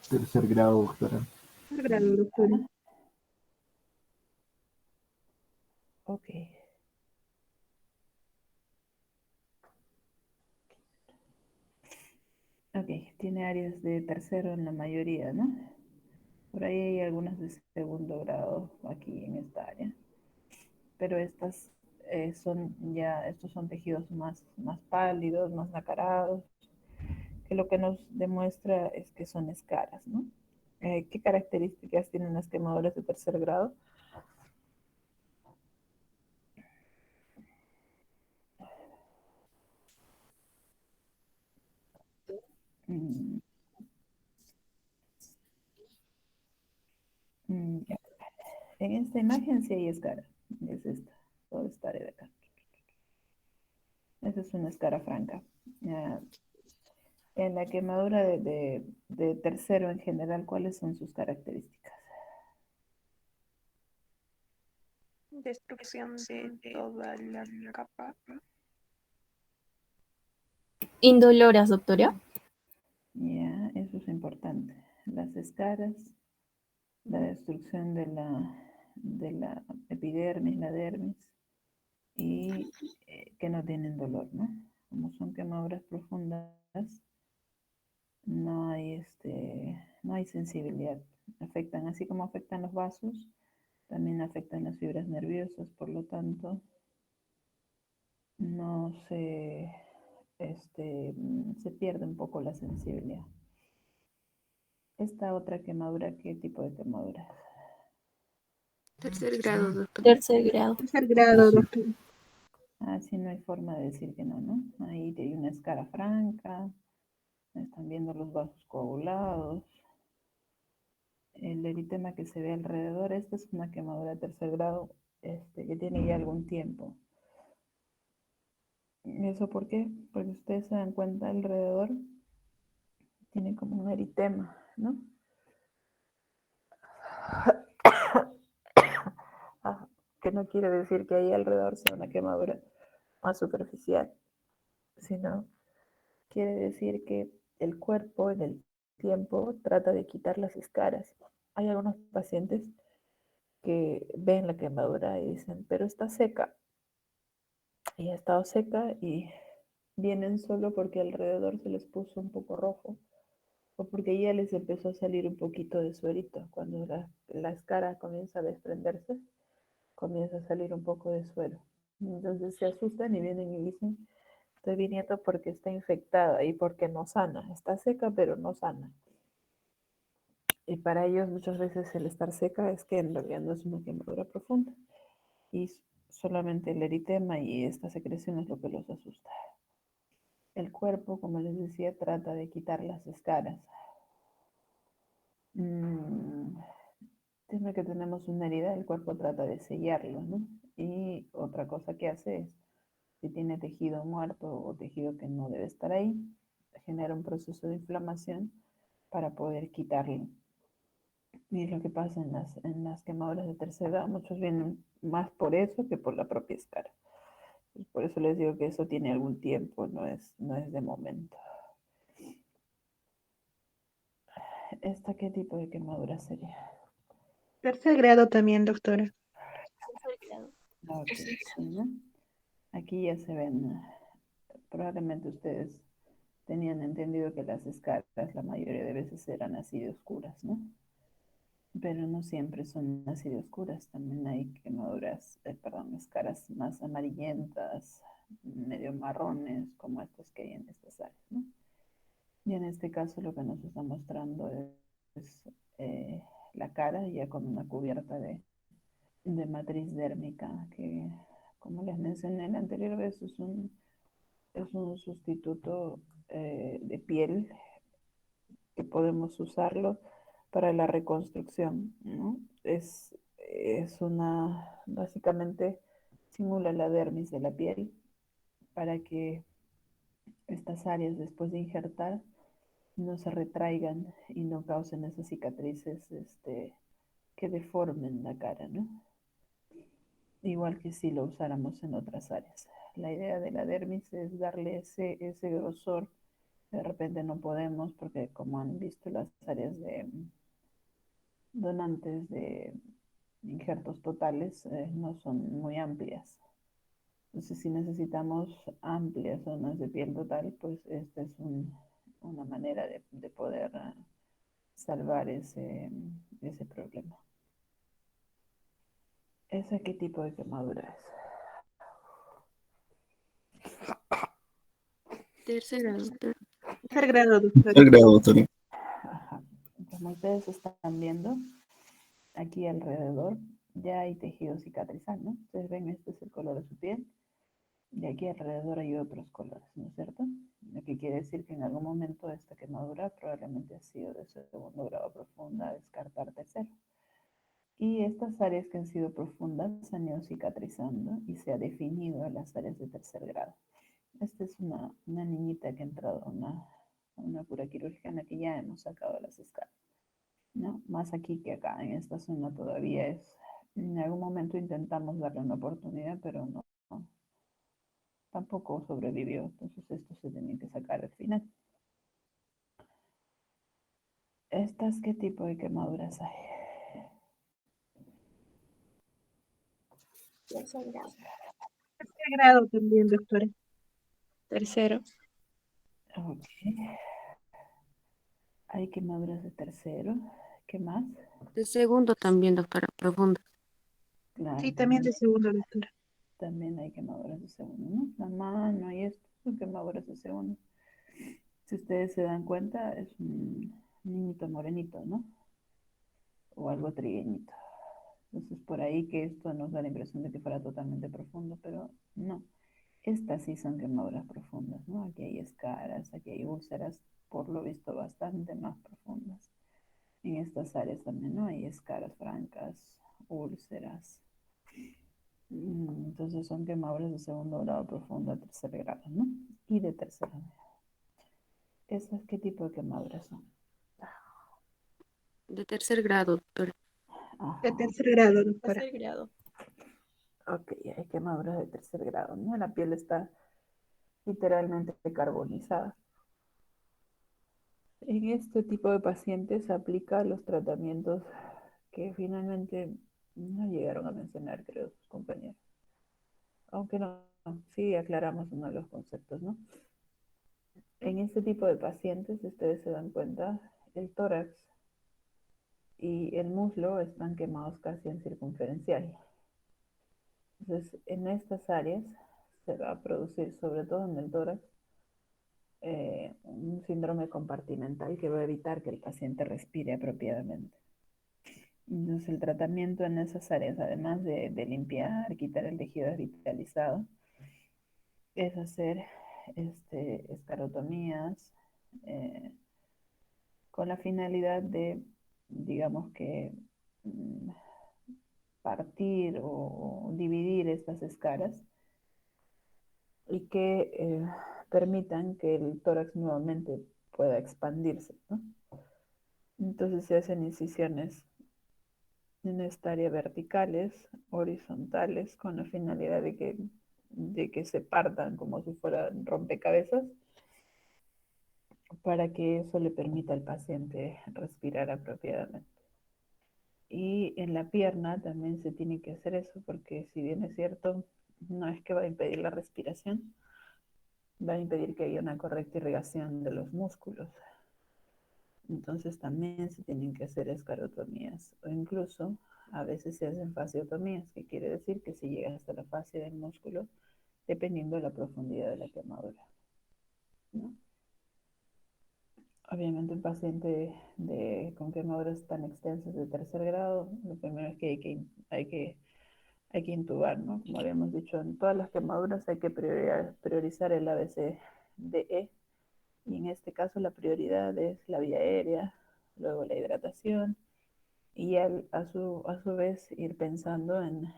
J: Tercer grado, doctora.
L: Tercer grado, doctor.
D: Ok. Ok, tiene áreas de tercero en la mayoría, ¿no? Por ahí hay algunas de segundo grado aquí en esta área. Pero estas estos son tejidos más pálidos, más nacarados, que lo que nos demuestra es que son escaras, ¿no? ¿Qué características tienen las quemaduras de tercer grado? Mm, ya. En esta imagen sí hay escara, es esta, toda esta área de acá. Esa es una escara franca. En la quemadura de tercero en general, ¿cuáles son sus características?
L: Destrucción de toda la capa.
B: Indoloras, doctora.
D: Ya, eso es importante. Las escaras, la destrucción de la epidermis, la dermis, y que no tienen dolor, ¿no? Como son quemaduras profundas, no hay sensibilidad. Afectan, así como afectan los vasos, también afectan las fibras nerviosas, por lo tanto, no se, se pierde un poco la sensibilidad. Esta otra quemadura, ¿qué tipo de quemadura?
L: Tercer grado, doctor.
B: Tercer grado.
L: Tercer grado, doctor.
D: Así no hay forma de decir que no, ¿no? Ahí hay una escara franca, están viendo los vasos coagulados, el eritema que se ve alrededor. Esta es una quemadura de tercer grado que tiene ya algún tiempo. ¿Eso por qué? Porque ustedes se dan cuenta alrededor tiene como un eritema, ¿no? Que no quiere decir que ahí alrededor sea una quemadura más superficial, sino quiere decir que el cuerpo en el tiempo trata de quitar las escaras. Hay algunos pacientes que ven la quemadura y dicen, pero está seca. Y ha estado seca y vienen solo porque alrededor se les puso un poco rojo o porque ya les empezó a salir un poquito de suerito. Cuando la escara comienza a desprenderse, comienza a salir un poco de suero. Entonces se asustan y vienen y dicen, estoy viniendo porque está infectada y porque no sana. Está seca, pero no sana. Y para ellos muchas veces el estar seca es que en realidad no es una quemadura profunda. Y solamente el eritema y esta secreción es lo que los asusta. El cuerpo, como les decía, trata de quitar las escaras. Siempre que tenemos una herida, el cuerpo trata de sellarlo, ¿no? Y otra cosa que hace es, si tiene tejido muerto o tejido que no debe estar ahí, genera un proceso de inflamación para poder quitarlo. Y es lo que pasa en las quemaduras de tercera edad. Muchos vienen más por eso que por la propia escara. Por eso les digo que eso tiene algún tiempo, no es de momento. ¿Esta qué tipo de quemadura sería?
L: Tercer grado también, doctora.
B: Tercer grado.
D: Ok, sí, ¿no? Aquí ya se ven, probablemente ustedes tenían entendido que las escaras la mayoría de veces eran así de oscuras, ¿no? Pero no siempre son así de oscuras, también hay quemaduras, escaras más amarillentas, medio marrones, como estas que hay en estas áreas, ¿no? Y en este caso lo que nos está mostrando es la cara ya con una cubierta de matriz dérmica, que como les mencioné la anterior vez, es un sustituto de piel que podemos usarlo para la reconstrucción, ¿no? Básicamente simula la dermis de la piel para que estas áreas después de injertar no se retraigan y no causen esas cicatrices que deformen la cara, ¿no? Igual que si lo usáramos en otras áreas. La idea de la dermis es darle ese grosor. De repente no podemos porque como han visto las áreas de donantes de injertos totales no son muy amplias. Entonces si necesitamos amplias zonas de piel total, pues esta es una manera de poder salvar ese problema. ¿Esa qué tipo de quemadura es?
L: Tercer grado, doctor. Tercer grado, doctor.
G: Tercer grado, doctora.
D: Ajá. Como ustedes están viendo, aquí alrededor ya hay tejido cicatrizal, ¿no? Ustedes ven, este es el color de su piel. Y aquí alrededor hay otros colores, ¿no es cierto? Lo que quiere decir que en algún momento esta quemadura probablemente ha sido de segundo grado profunda, descartar tercero. Y estas áreas que han sido profundas se han ido cicatrizando y se ha definido las áreas de tercer grado. Esta es una niñita que ha entrado a una cura quirúrgica en la que ya hemos sacado las escalas, ¿no? Más aquí que acá, en esta zona todavía en algún momento intentamos darle una oportunidad, pero no tampoco sobrevivió, entonces esto se tenía que sacar al final. ¿Estas qué tipo de quemaduras hay?
L: Tercer grado también, doctora. Tercero.
D: Ok. Hay quemaduras de tercero. ¿Qué más?
M: De segundo también, doctora, profunda.
D: Claro,
L: Sí, también de segundo, doctora.
D: también hay quemaduras de segundo, ¿no? La mano y esto son quemaduras de segundo. Si ustedes se dan cuenta, es un niñito morenito, ¿no? O algo trigueñito. Entonces, por ahí que esto nos da la impresión de que fuera totalmente profundo, pero no. Estas sí son quemaduras profundas, ¿no? Aquí hay escaras, aquí hay úlceras, por lo visto bastante más profundas. En estas áreas también, ¿no? Hay escaras francas, úlceras. Entonces son quemaduras de segundo grado profundo a tercer grado, ¿no? Y de tercer grado. ¿Esas qué tipo de quemaduras son?
M: De tercer grado, doctora.
L: De tercer grado, doctora.
B: Tercer grado.
D: Ok, hay quemaduras de tercer grado, ¿no? La piel está literalmente carbonizada. En este tipo de pacientes se aplican los tratamientos que finalmente no llegaron a mencionar, creo, sus compañeros. Aunque no, sí aclaramos uno de los conceptos, ¿no? En este tipo de pacientes, si ustedes se dan cuenta, el tórax y el muslo están quemados casi en circunferencial. Entonces, en estas áreas se va a producir, sobre todo en el tórax, un síndrome compartimental que va a evitar que el paciente respire apropiadamente. Entonces, el tratamiento en esas áreas, además de limpiar, quitar el tejido desvitalizado, es hacer escarotomías con la finalidad de, digamos que, mm, partir o dividir estas escaras y que permitan que el tórax nuevamente pueda expandirse, ¿no? Entonces se hacen incisiones en esta área verticales, horizontales, con la finalidad de que se partan como si fueran rompecabezas, para que eso le permita al paciente respirar apropiadamente. Y en la pierna también se tiene que hacer eso, porque si bien es cierto, no es que va a impedir la respiración, va a impedir que haya una correcta irrigación de los músculos. Entonces también se tienen que hacer escarotomías o incluso a veces se hacen fasciotomías, que quiere decir que se llega hasta la fascia del músculo dependiendo de la profundidad de la quemadura, ¿no? Obviamente un paciente con quemaduras tan extensas de tercer grado, lo primero es que hay que intubar, ¿no? Como habíamos dicho, en todas las quemaduras hay que priorizar el ABCDE, y en este caso la prioridad es la vía aérea, luego la hidratación, y a su vez ir pensando en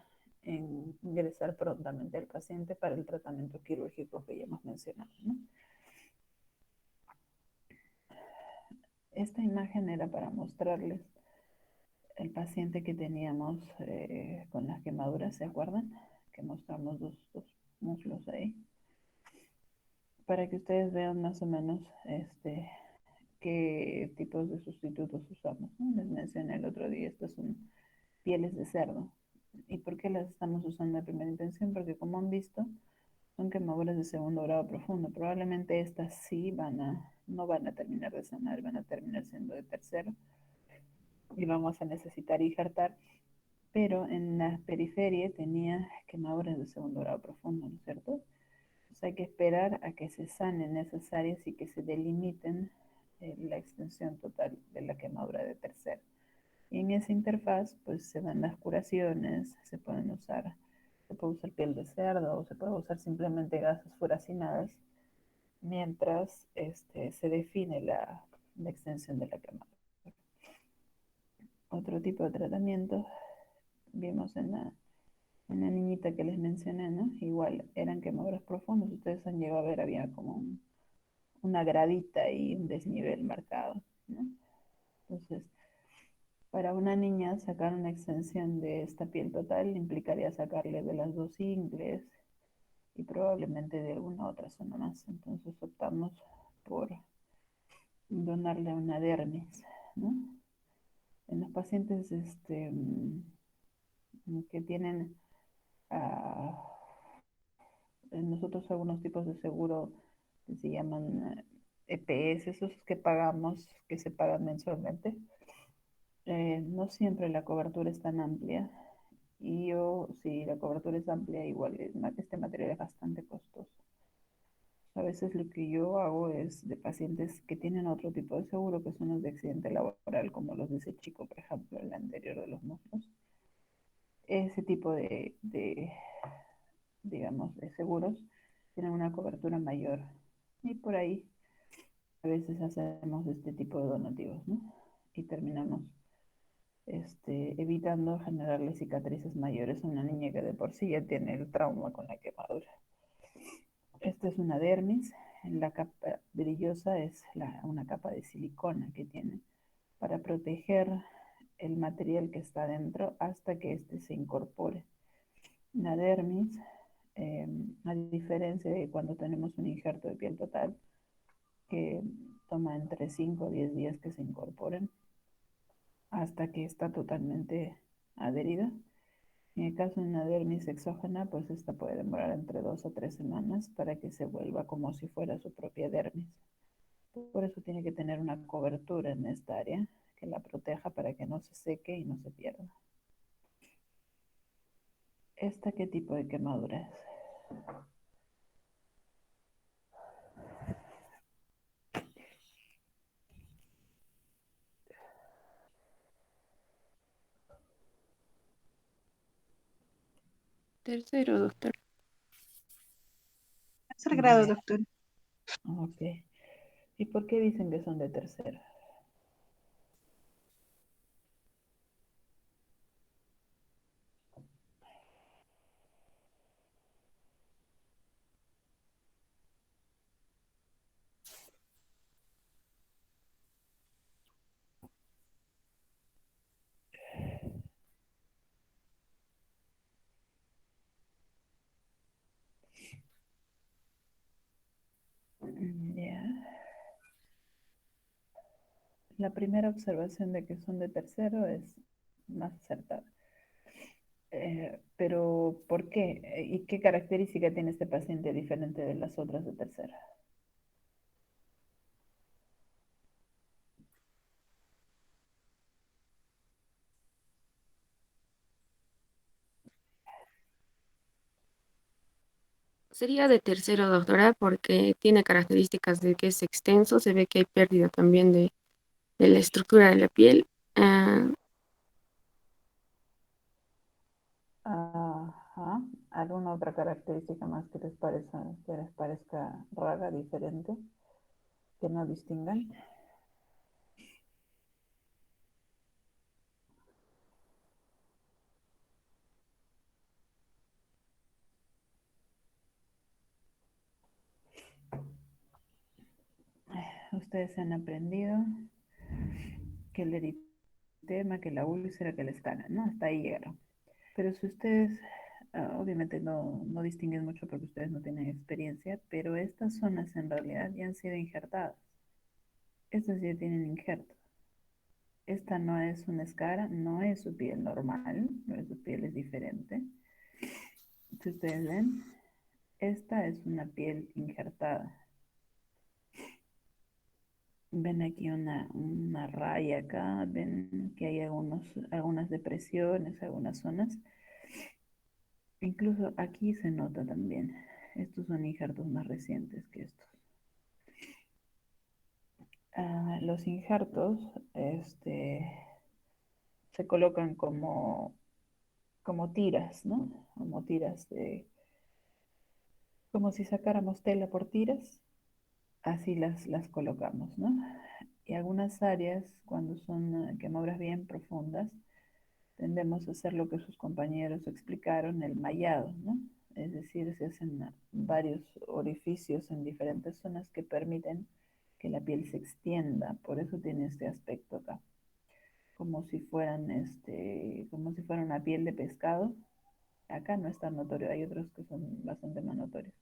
D: ingresar prontamente al paciente para el tratamiento quirúrgico que ya hemos mencionado, ¿no? Esta imagen era para mostrarles el paciente que teníamos con las quemaduras, ¿se acuerdan? Que mostramos dos muslos ahí. Para que ustedes vean más o menos qué tipos de sustitutos usamos, ¿no? Les mencioné el otro día, estas son pieles de cerdo. ¿Y por qué las estamos usando de primera intención? Porque como han visto, son quemaduras de segundo grado profundo. Probablemente estas sí no van a terminar de sanar, van a terminar siendo de tercero y vamos a necesitar injertar, pero en la periferia tenía quemaduras de segundo grado profundo, ¿no es cierto? Entonces hay que esperar a que se sanen esas áreas y que se delimiten la extensión total de la quemadura de tercero. Y en esa interfaz, pues se dan las curaciones, se puede usar piel de cerdo o se puede usar simplemente gasas furacinadas mientras se define la extensión de la quemadura. Otro tipo de tratamiento vimos en la niñita que les mencioné, ¿no? Igual eran quemaduras profundas, ustedes han llegado a ver, había como una gradita y un desnivel marcado, ¿no? Entonces, para una niña sacar una extensión de esta piel total implicaría sacarle de las dos ingles y probablemente de alguna otra zona más. Entonces optamos por donarle una dermis, ¿no? En los pacientes que tienen nosotros algunos tipos de seguro que se llaman EPS, esos que pagamos, que se pagan mensualmente, no siempre la cobertura es tan amplia. Y si la cobertura es amplia, igual este material es bastante costoso. A veces lo que yo hago es de pacientes que tienen otro tipo de seguro, que son los de accidente laboral, como los de ese chico, por ejemplo, el anterior de los muslos. Ese tipo digamos, de seguros tienen una cobertura mayor. Y por ahí a veces hacemos este tipo de donativos, ¿no? Y terminamos evitando generarle cicatrices mayores a una niña que de por sí ya tiene el trauma con la quemadura. Esta es una dermis. La capa brillosa es una capa de silicona que tiene para proteger el material que está dentro hasta que éste se incorpore. La dermis, a diferencia de cuando tenemos un injerto de piel total, que toma entre 5 o 10 días que se incorporen hasta que está totalmente adherida. En el caso de una dermis exógena, pues esta puede demorar entre 2 o 3 semanas para que se vuelva como si fuera su propia dermis. Por eso tiene que tener una cobertura en esta área que la proteja para que no se seque y no se pierda. ¿Esta qué tipo de quemadura es?
M: Tercero, doctor.
L: Tercer grado, doctor.
D: Ok. ¿Y por qué dicen que son de tercero? Ya. La primera observación de que son de tercero es más acertada. Pero, ¿por qué? ¿Y qué característica tiene este paciente diferente de las otras de tercera?
M: Sería de tercero, doctora, porque tiene características de que es extenso, se ve que hay pérdida también de la estructura de la piel. Ah,
D: Ajá. ¿Alguna otra característica más que les parezca rara, diferente, que no distingan? Ustedes han aprendido que el eritema, que la úlcera, que la escana, ¿no? Hasta ahí llegaron. Pero si ustedes, obviamente no distinguen mucho porque ustedes no tienen experiencia, pero estas zonas en realidad ya han sido injertadas. Estas ya tienen injerto. Esta no es una escara, no es su piel normal, no es su piel, es diferente. Si ustedes ven, esta es una piel injertada. Ven aquí una raya acá, ven que hay algunas depresiones, algunas zonas. Incluso aquí se nota también. Estos son injertos más recientes que estos. Los injertos se colocan como tiras, ¿no? Como tiras como si sacáramos tela por tiras, así las colocamos, ¿no? Y algunas áreas, cuando son quemaduras bien profundas, tendemos a hacer lo que sus compañeros explicaron, el mallado, ¿no? Es decir, se hacen varios orificios en diferentes zonas que permiten que la piel se extienda. Por eso tiene este aspecto acá, como si fuera una piel de pescado, Acá no es tan notorio, hay otros que son bastante más notorios.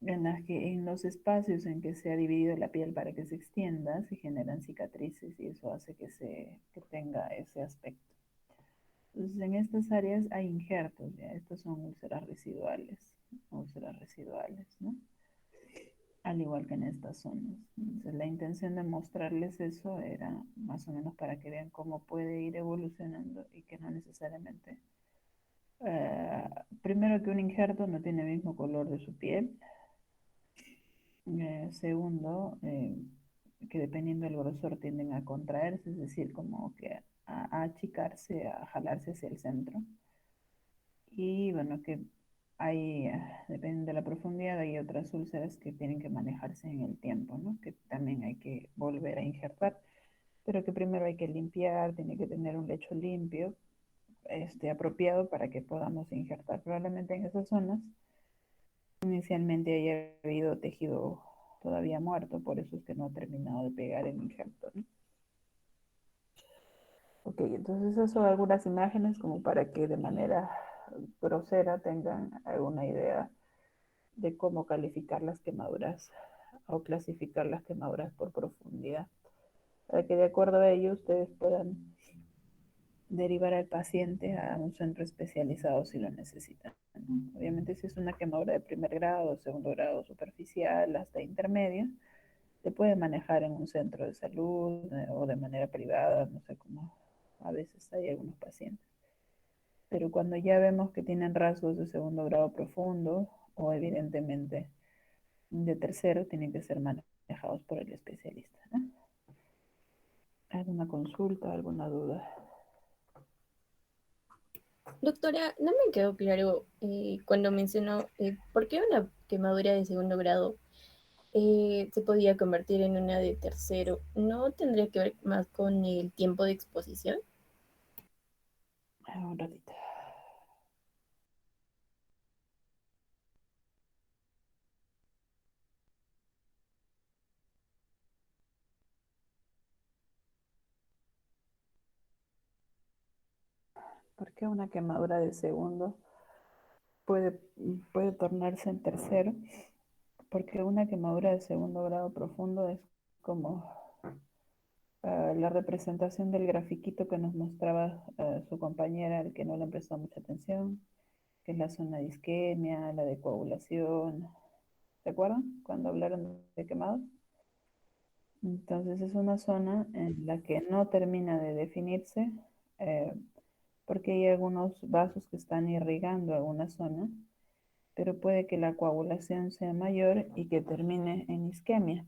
D: En las que en los espacios en que se ha dividido la piel para que se extienda, se generan cicatrices y eso hace que tenga ese aspecto. Entonces, en estas áreas hay injertos, ya, estos son úlceras residuales, ¿no? Al igual que en estas zonas. Entonces, la intención de mostrarles eso era más o menos para que vean cómo puede ir evolucionando y que no necesariamente, primero que un injerto no tiene el mismo color de su piel. Segundo, que dependiendo del grosor tienden a contraerse, es decir, como que a achicarse, a jalarse hacia el centro. Y bueno, que hay, depende de la profundidad, hay otras úlceras que tienen que manejarse en el tiempo, ¿no? Que también hay que volver a injertar, pero que primero hay que limpiar, tiene que tener un lecho limpio, apropiado para que podamos injertar. Probablemente en esas zonas inicialmente haya habido tejido todavía muerto, por eso es que no ha terminado de pegar el injerto, ¿no? Ok, entonces esas son algunas imágenes como para que de manera grosera tengan alguna idea de cómo calificar las quemaduras o clasificar las quemaduras por profundidad, para que de acuerdo a ello ustedes puedan derivar al paciente a un centro especializado si lo necesitan. Obviamente si es una quemadura de primer grado, segundo grado superficial, hasta intermedio, se puede manejar en un centro de salud o de manera privada, no sé cómo a veces hay algunos pacientes. Pero cuando ya vemos que tienen rasgos de segundo grado profundo o evidentemente de tercero, tienen que ser manejados por el especialista, ¿no? ¿Alguna consulta, alguna duda?
B: Doctora, no me quedó claro cuando mencionó por qué una quemadura de segundo grado se podía convertir en una de tercero. ¿No tendría que ver más con el tiempo de exposición?
D: Un ratito. ¿Por qué una quemadura de segundo puede, puede tornarse en tercero? Porque una quemadura de segundo grado profundo es como la representación del grafiquito que nos mostraba su compañera, el que no le prestó mucha atención, que es la zona de isquemia, la de coagulación. ¿Se acuerdan cuando hablaron de quemados? Entonces es una zona en la que no termina de definirse eh, porque hay algunos vasos que están irrigando alguna zona, pero puede que la coagulación sea mayor y que termine en isquemia.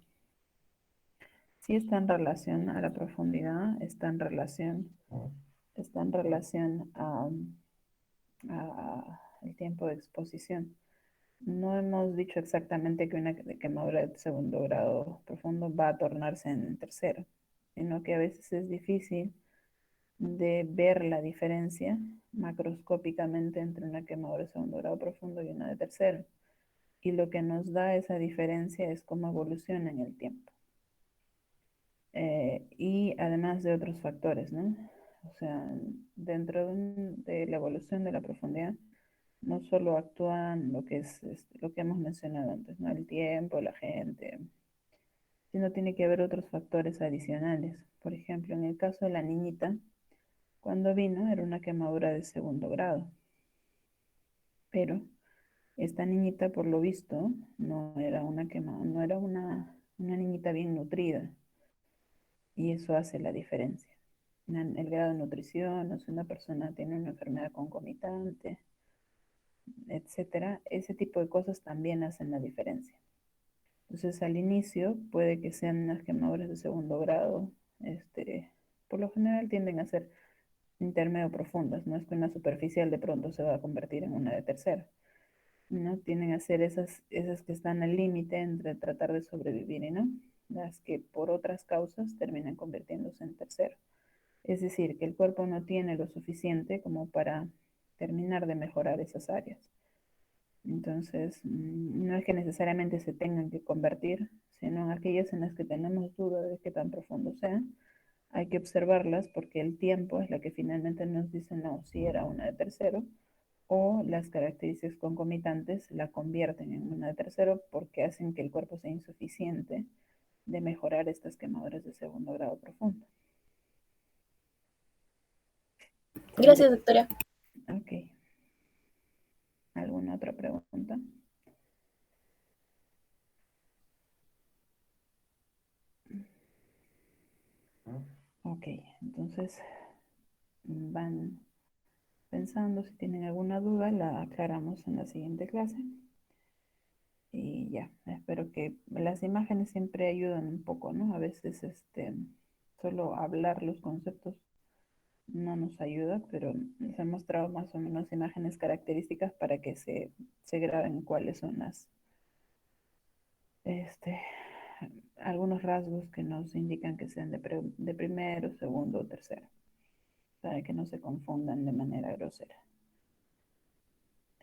D: Sí está en relación a la profundidad, está en relación a el tiempo de exposición. No hemos dicho exactamente que una quemadura de segundo grado profundo va a tornarse en tercero, sino que a veces es difícil de ver la diferencia macroscópicamente entre una quemadura de segundo grado profundo y una de tercero. Y lo que nos da esa diferencia es cómo evoluciona en el tiempo. Y además de otros factores, ¿no? O sea, dentro de la evolución de la profundidad, no solo actúan lo que es lo que hemos mencionado antes, ¿no? El tiempo, la gente, sino tiene que haber otros factores adicionales. Por ejemplo, en el caso de la niñita, cuando vino era una quemadura de segundo grado, pero esta niñita, por lo visto, no era no era una niñita bien nutrida, y eso hace la diferencia. El grado de nutrición, o si una persona tiene una enfermedad concomitante, etcétera, ese tipo de cosas también hacen la diferencia. Entonces, al inicio puede que sean unas quemaduras de segundo grado, por lo general tienden a ser intermedio profundas, no es que una superficial de pronto se va a convertir en una de tercera, ¿no? Tienden a ser esas que están al límite entre tratar de sobrevivir y no, las que por otras causas terminan convirtiéndose en tercero. Es decir, que el cuerpo no tiene lo suficiente como para terminar de mejorar esas áreas. Entonces, no es que necesariamente se tengan que convertir, sino en aquellas en las que tenemos duda de qué tan profundo sean, hay que observarlas porque el tiempo es la que finalmente nos dice, no, si era una de tercero o las características concomitantes la convierten en una de tercero porque hacen que el cuerpo sea insuficiente de mejorar estas quemaduras de segundo grado profundo.
B: Gracias, doctora.
D: Ok. ¿Alguna otra pregunta? Ok, entonces van pensando, si tienen alguna duda, la aclaramos en la siguiente clase. Y ya, espero que las imágenes siempre ayudan un poco, ¿no? A veces solo hablar los conceptos no nos ayuda, pero les he mostrado más o menos imágenes características para que se graben cuáles son las algunos rasgos que nos indican que sean de primero, segundo o tercero, para que no se confundan de manera grosera.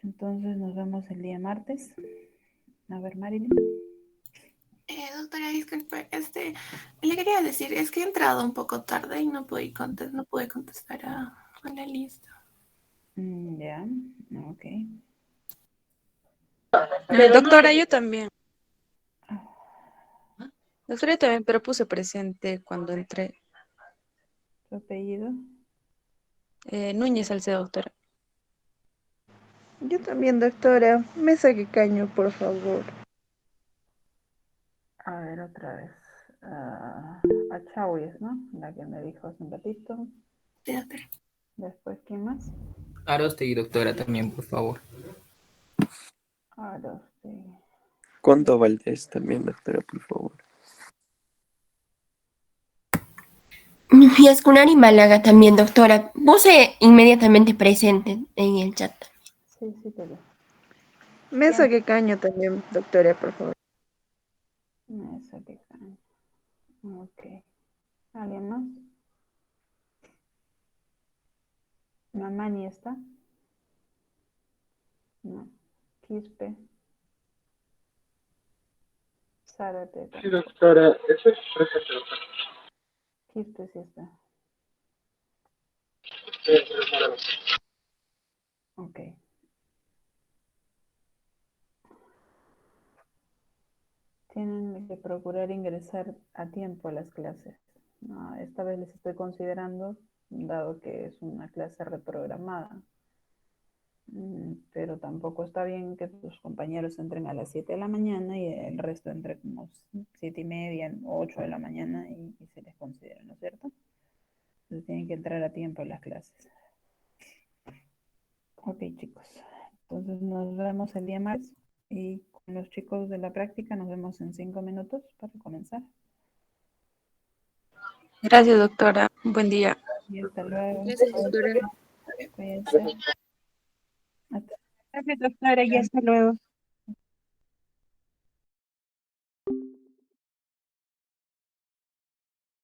D: Entonces nos vemos el día martes. A ver, Marilyn.
N: Doctora, disculpe, le quería decir, es que he entrado un poco tarde y no pude contestar a la lista.
D: Ya, ok.
L: Doctora, yo también. Doctora, yo también, pero puse presente cuando entré.
D: ¿Tu apellido?
L: Núñez Salcedo, doctora.
O: Yo también, doctora. Me saque caño, por favor.
D: A ver, otra vez. A Chauis, ¿no? La que me dijo hace un ratito.
N: Sí, doctora.
D: Después, ¿quién más?
P: Arostegui, doctora, también, por favor.
D: Arostegui.
E: Condo Valdés también, doctora, por favor.
Q: Yaskunari Málaga también, doctora. Puse inmediatamente presente en el chat.
D: Sí, te veo.
O: Me saque caño también, doctora, por favor.
D: Me saque caño. Ok. ¿Alguien más? ¿Mamani está? No. Quispe. Zárate.
R: Sí, doctora, eso es presente, doctora.
D: Quispe sí está.
R: Sí, es morado.
D: Ok. Tienen que procurar ingresar a tiempo a las clases. No, esta vez les estoy considerando, dado que es una clase reprogramada. Pero tampoco está bien que tus compañeros entren a las 7 de la mañana y el resto entre como 7:30, 8 de la mañana y se les considera, ¿no es cierto? Entonces tienen que entrar a tiempo a las clases. Ok, chicos. Entonces nos vemos el día martes y con los chicos de la práctica nos vemos en 5 minutos para comenzar.
L: Gracias, doctora. Buen día.
D: Y hasta luego.
L: Gracias, doctora.
D: Cuídense.
O: Gracias, doctora, y hasta luego.